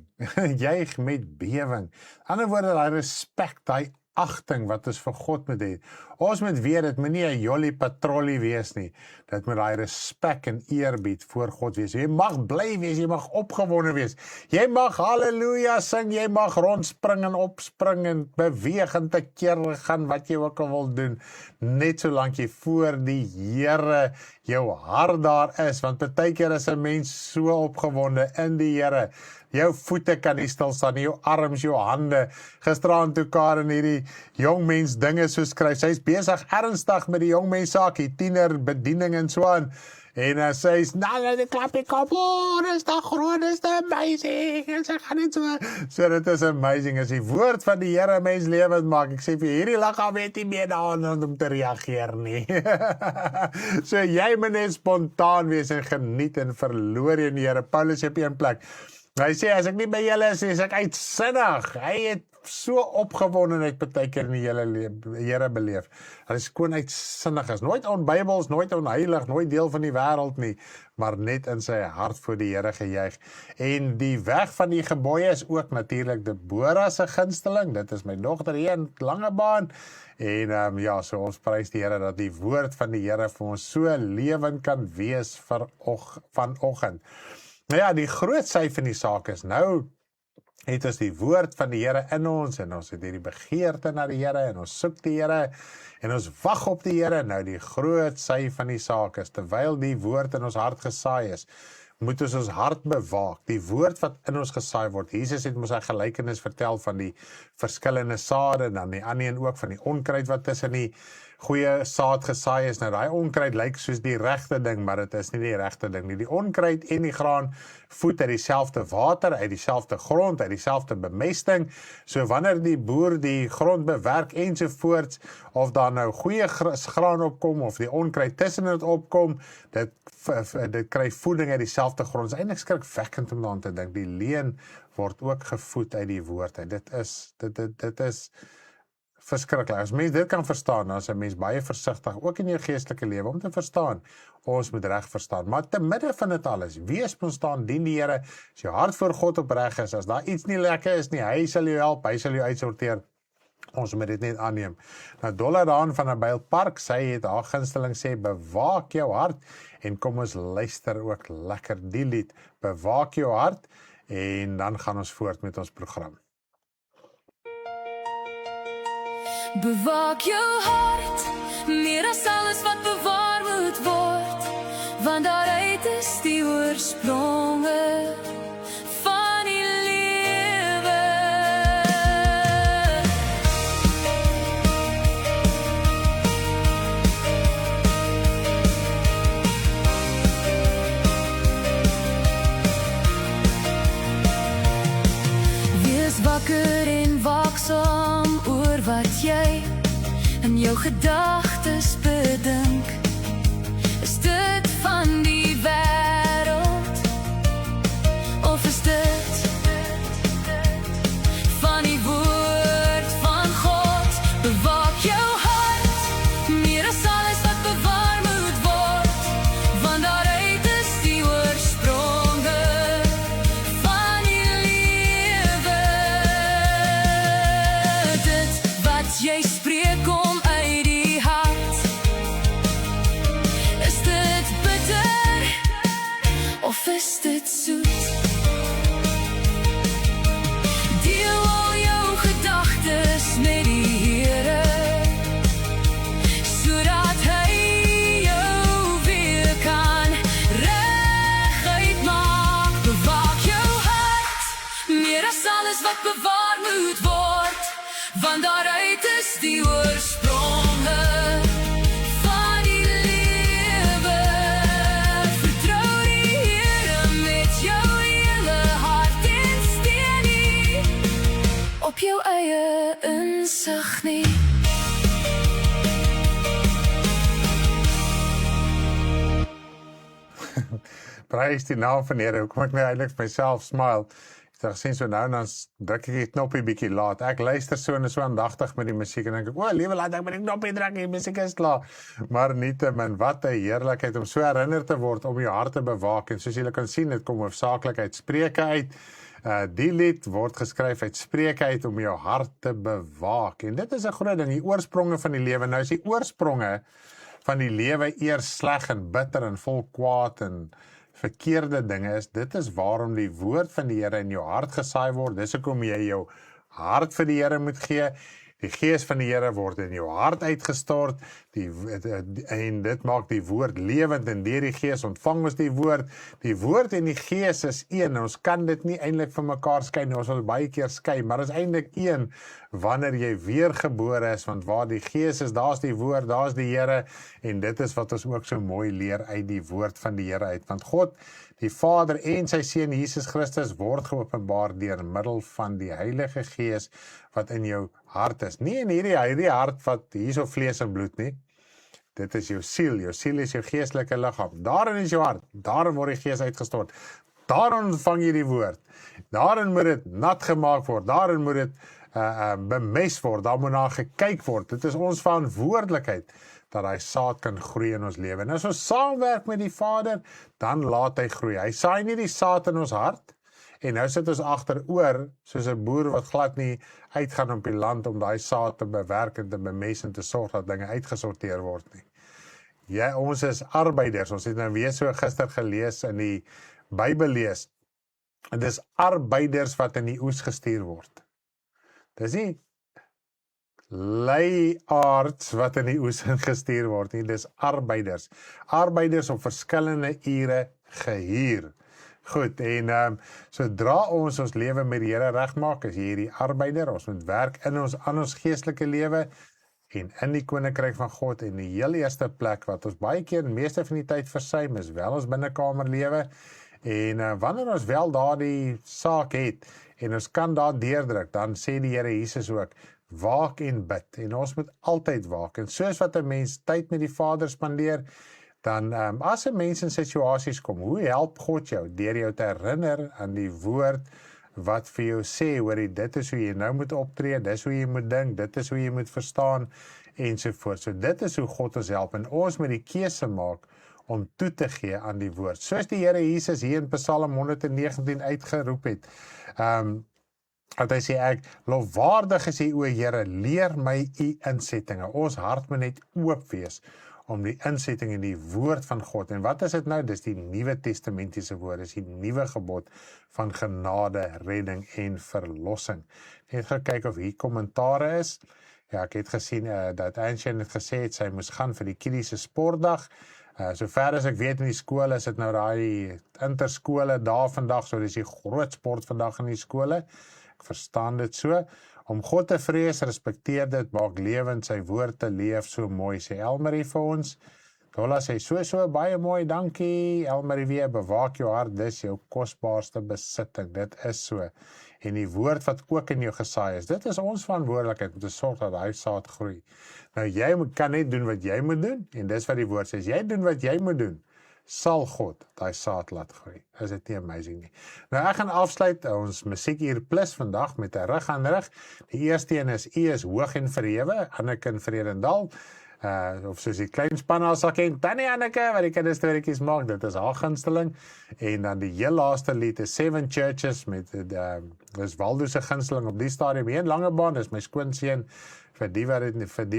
juig met bewing. Ander woorde, die respect, die agting wat ons vir God moet hê. Ons moet weet, dit moet nie 'n jolly patrollie wees nie. Dit moet daai respek en eerbied voor God wees. Jy mag bly wees, jy mag opgewonde wees. Jy mag halleluja sing, jy mag rondspring en opspring en beweeg en te keer gaan wat jy ook al wil doen. Net solank jy voor die Here jou hart daar is, want partykeer is 'n mens so opgewonde in die Here. Jou voete kan nie stil staan, jou arms, jou hande. Gisteraan toe Karen hierdie jongmens dinge so skryf. Sy is besig ernstig met die jongmens saakie, tiener bediening en so aan. En sy is, dit klap die kop, dis te groot, dis te amazing. En sy gaan net so dit is amazing. As die woord van die Here mens lewend maak, ek sê vir hierdie liggaam weet nie meer daaraan om te reageer nie. So jy moet net spontaan wees en geniet en verloor in die Here. Paulus sê op een plek, hy sê, as ek nie by julle is ek uitsinnig. Hy het so opgewondenheid partykeer in die Here beleef. Hy is gewoon uitsinnig is. Nooit onbybels, nooit onheilig, nooit deel van die wêreld nie, maar net in sy hart voor die Here gejuig. En die weg van die gebooie is ook natuurlik Deborah se gunsteling. Dit is my dogter hier in Langebaan. En ja, so ons prys die Here dat die woord van die Here vir ons so lewend kan wees vanoggend. Nou ja, die groot sy van die saak is nou, het ons die woord van die Here in ons, en ons het hierdie begeerte na die Here, en ons soek die Here, en ons wag op die Here. Nou die groot sy van die saak is, terwyl die woord in ons hart gesaai is, moet ons hart bewaak. Die woord wat in ons gesaai word. Jesus het ons 'n gelykenis vertel van die verskillende sade, dan die ander een ook van die onkruid wat tussen die goeie saad gesaai is. Nou daai onkruid lyk soos die regte ding, maar dit is nie die regte ding nie. Die onkruid en die graan voed uit dieselfde water, uit dieselfde grond, uit dieselfde bemesting. So wanneer die boer die grond bewerk ensovoorts, of daar nou goeie graan opkom of die onkruid tussen dit opkom, dit kry voeding uit dieselfde grond. Dit is eintlik skrikwekkend om daaraan te dink. Die leuen word ook gevoed uit die woord uit. Dit is verskriklik. As mens dit kan verstaan, dan is 'n mens baie versigtig, ook in jou geestelike lewe, om te verstaan. Ons moet reg verstaan. Maar te midde van dit alles, wees konstant, dien die Here. As jou hart voor God opreg is, as daar iets nie lekker is nie, hy sal jou help, hy sal jou uitsorteer. Ons moet dit net aanneem. Nou Dolla Daan van 'n Bylpark, sy het haar gunsteling sê, bewaak jou hart, en kom ons luister ook lekker die lied, bewaak jou hart, en dan gaan ons voort met ons program. Bewaak jou hart, meer as alles wat bewaar moet word, want daaruit is die oorspronge van die lewe. Wees wakker en waaksaam oor wat jy in jou gedagtes bedink. Is dit van die wêreld, of is dit van die woord van God? Bewaak jou hart, meer as alles wat bewaar moet word, want daaruit is die oorspronge van die lewe. Dit wat jy spreek kom uit die hart. Is dit bitter of is dit soet? Deel al jou gedagtes met die Here, sodat hy jou weer kan reguit maak. Bewaak jou hart, meer as alles wat bewaar moet word, want daaruit is die oorspronge van die lewe. Vertrou die Here met jou hele hart en steun nie op jou eie insig nie. Prys die naam van die Here, hoekom ek nou eintlik vir myself smile. Ek het gesien so nou en dan druk ek die knoppie bietjie laat. Ek luister so en so aandagtig met die musiek en dink ek, o, liewe laat ek met die knoppie druk, die musiek is klaar. Maar nietemin, wat 'n heerlikheid om so herinner te word om jou hart te bewaak. En soos julle kan sien, dit kom hoofsaaklik uit Spreuke uit. Die lied word geskryf uit Spreuke uit om jou hart te bewaak. En dit is 'n groot ding, die oorspronge van die lewe. Nou is die oorspronge van die lewe eers sleg en bitter en vol kwaad en verkeerde dinge is, dit is waarom die woord van die Here in jou hart gesaai word. Dis hoekom jy jou hart vir die Here moet gee. Die gees van die Here word in jou hart uitgestort, en dit maak die woord lewend, en deur die gees ontvang ons die woord. Die woord en die gees is een, ons kan dit nie eintlik van mekaar skei nie, ons wil baie keer skei, maar is eintlik een, wanneer jy weergebore is, want waar die gees is, daar's die woord, daar's die Here, en dit is wat ons ook so mooi leer uit die woord van die Here uit, want God, die Vader en sy Seun Jesus Christus word geopenbaar deur middel van die Heilige Gees wat in jou hart is. Nie in hierdie hart wat hierso vlees en bloed nie. Dit is jou siel is jou geestelike liggaam. Daarin is jou hart. Daarin word die Gees uitgestort. Daarin ontvang jy die woord. Daarin moet dit nat gemaak word. Daarin moet dit bemest word. Daar moet na gekyk word. Dit is ons verantwoordelikheid dat hy saad kan groei in ons lewe. En as ons saamwerk met die Vader, dan laat hy groei. Hy saai nie die saad in ons hart, en nou sit ons agteroor, soos 'n boer wat glad nie uitgaan op die land om daai saad te bewerk en te bemest en te sorg dat dinge uitgesorteer word nie. Ja, ons is arbeiders. Ons het nou weer so gister gelees in die Bybel lees. Dit is arbeiders wat in die oes gestuur word. Dis nie leiaards wat in die oes gestuur word nie, dis arbeiders. Arbeiders op verskillende ure gehuur. Goed, en sodra ons lewe met die Here regmaak, is jy hierdie arbeider, ons moet werk in ons geestelike lewe, en in die koninkryk van God, en die heel eerste plek, wat ons baie keer die meeste van die tyd versuim, is wel ons binnekamerlewe, en wanneer ons wel daardie saak het, en ons kan daar deurdruk, dan sê die Here Jesus ook, waak en bid, en ons moet altyd waak, en soos wat 'n mens tyd met die Vader spandeer, dan as 'n mens in situasies kom, hoe help God jou, deur jou te herinner aan die woord, wat vir jou sê, hoorie, dit is hoe jy nou moet optree, dit is hoe jy moet dink, dit is hoe jy moet verstaan, ensovoort. So dit is hoe God ons help, en ons moet die keuse maak, om toe te gee aan die woord. Soos die Here Jesus hier in Psalm 119 uitgeroep het, dat hy sê, lofwaardig is U, o Here, leer my U insettinge. Ons hart moet net oop wees, om die insetting in die woord van God. En wat is dit nou? Dis die Nuwe Testamentiese woord, dis die nuwe gebod van genade, redding en verlossing. Net gaan kyk of hier kommentare is. Ja, ek het gesien dat Anshin het gesê het, sy moes gaan vir die kiddiese sportdag. Sover as ek weet in die skool is dit nou daai interskole daar vandag, so dis die groot sport vandag in die skole. Ek verstaan dit so. Om God te vrees, respekteer dit, maak lewend sy woord te leef, so mooi, sê Elmarie vir ons. Dolla sê, so baie mooi, dankie. Elmarie weer, bewaak jou hart, dis jou kosbaarste besitting, dit is so. En die woord wat ook in jou gesaai is, dit is ons verantwoordelikheid om te sorg dat hy saad groei. Nou jy kan net doen wat jy moet doen, en dis wat die woord sê, as jy doen wat jy moet doen, sal God daai saad laat groei. Is dit nie amazing nie? Nou ek gaan afsluit ons Musiekuur Plus vandag met 'n rug aan rug. Die eerste een is, U is hoog en verhewe, Anneke in Vredendal, of soos die klein span al sal ken, Tannie Anneke, wat die kinderstoritjies maak, dit is haar gunsteling, en dan die heel laaste lied is Seven Churches, met, dis Waldo se gunsteling op die stadium, hier in Langebaan, dis my skoonseun, vir die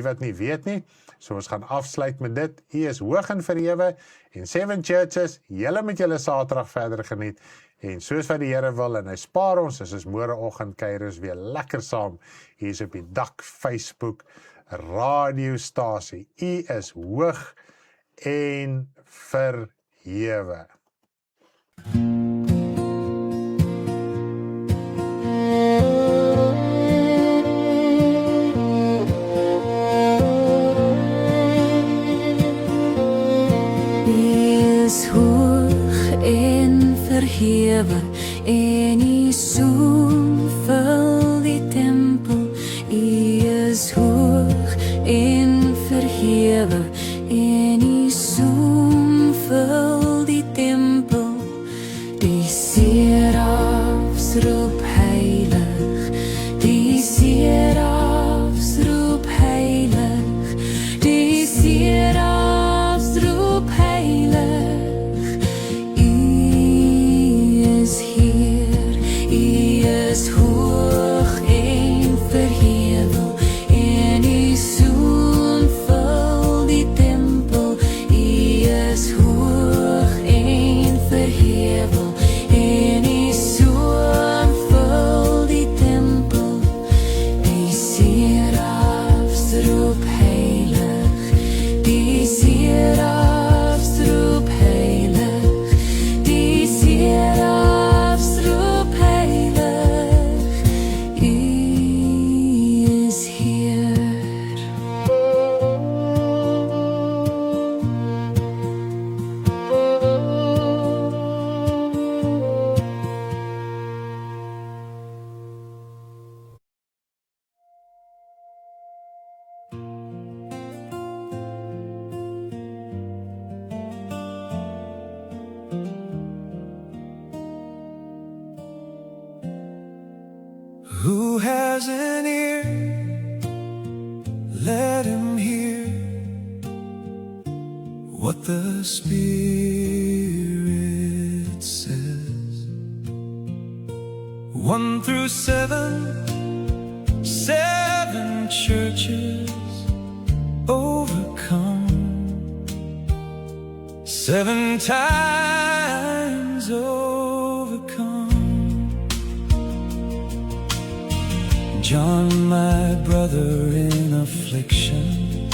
wat nie weet nie, so ons gaan afsluit met dit, U is hoog en verhewe, en Seven Churches, julle met julle Saterdag verder geniet, en soos wat die Here wil, en hy spaar ons, is ons môreoggend kuier ons weer lekker saam, hier is op die Dak Facebook radiostasie, U is hoog en verhewe. Verhewe en U soen vul die tempel. U is hoog en verhewe en U soen vul die tempel. Die serafs roep heilig, die serafs roep heilig, die serafs roep heilig. Hoog en verhewe en U soen vul die tempel. U is hoog en verhewe en U soen vul die tempel. Die serafs roep heilig, die serafs roep heilig, die serafs roep heilig. Who has an ear? Let him hear what the Spirit says. 1 through 7, 7 churches overcome. 7 times overcome. John, my brother in affliction,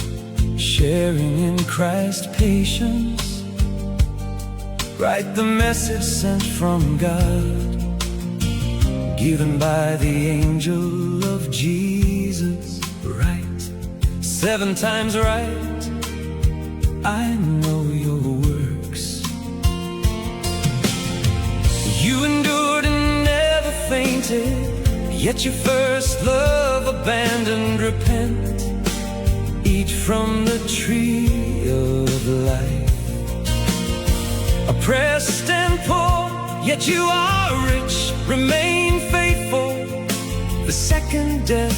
sharing in Christ's patience, Write the message sent from God, given by the angel of Jesus. Right, 7 times right, I know your works. You endured and never fainted, yet your first love abandoned. Repent, eat from the tree of life. Oppressed and poor, yet you are rich. Remain faithful, the second death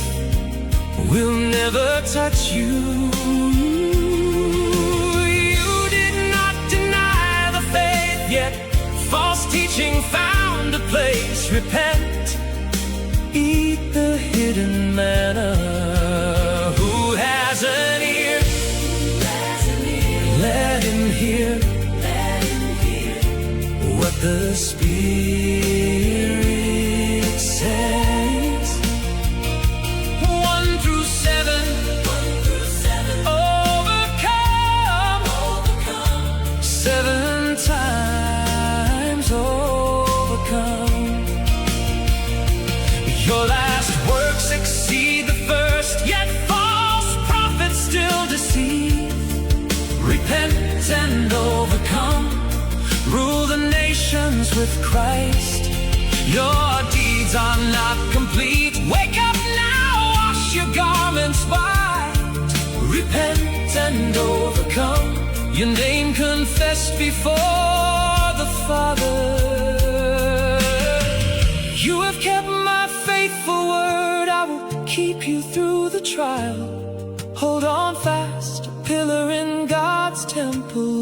will never touch you. You did not deny the faith, yet false teaching found a place. Repent, eat the hidden manna. Who has an ear? Let him hear what the Spirit says. 1 through 7, overcome. 7 times overcome. Your last works exceed the first, yet false prophets still deceive. Repent and overcome. Rule the nations with Christ. Your deeds are not complete. Wake up now, wash your garments white. Repent and overcome. Your name confessed before the Father. You have kept my faithful word. I will keep you through the trial. Hold on fast, a pillar in God's temple.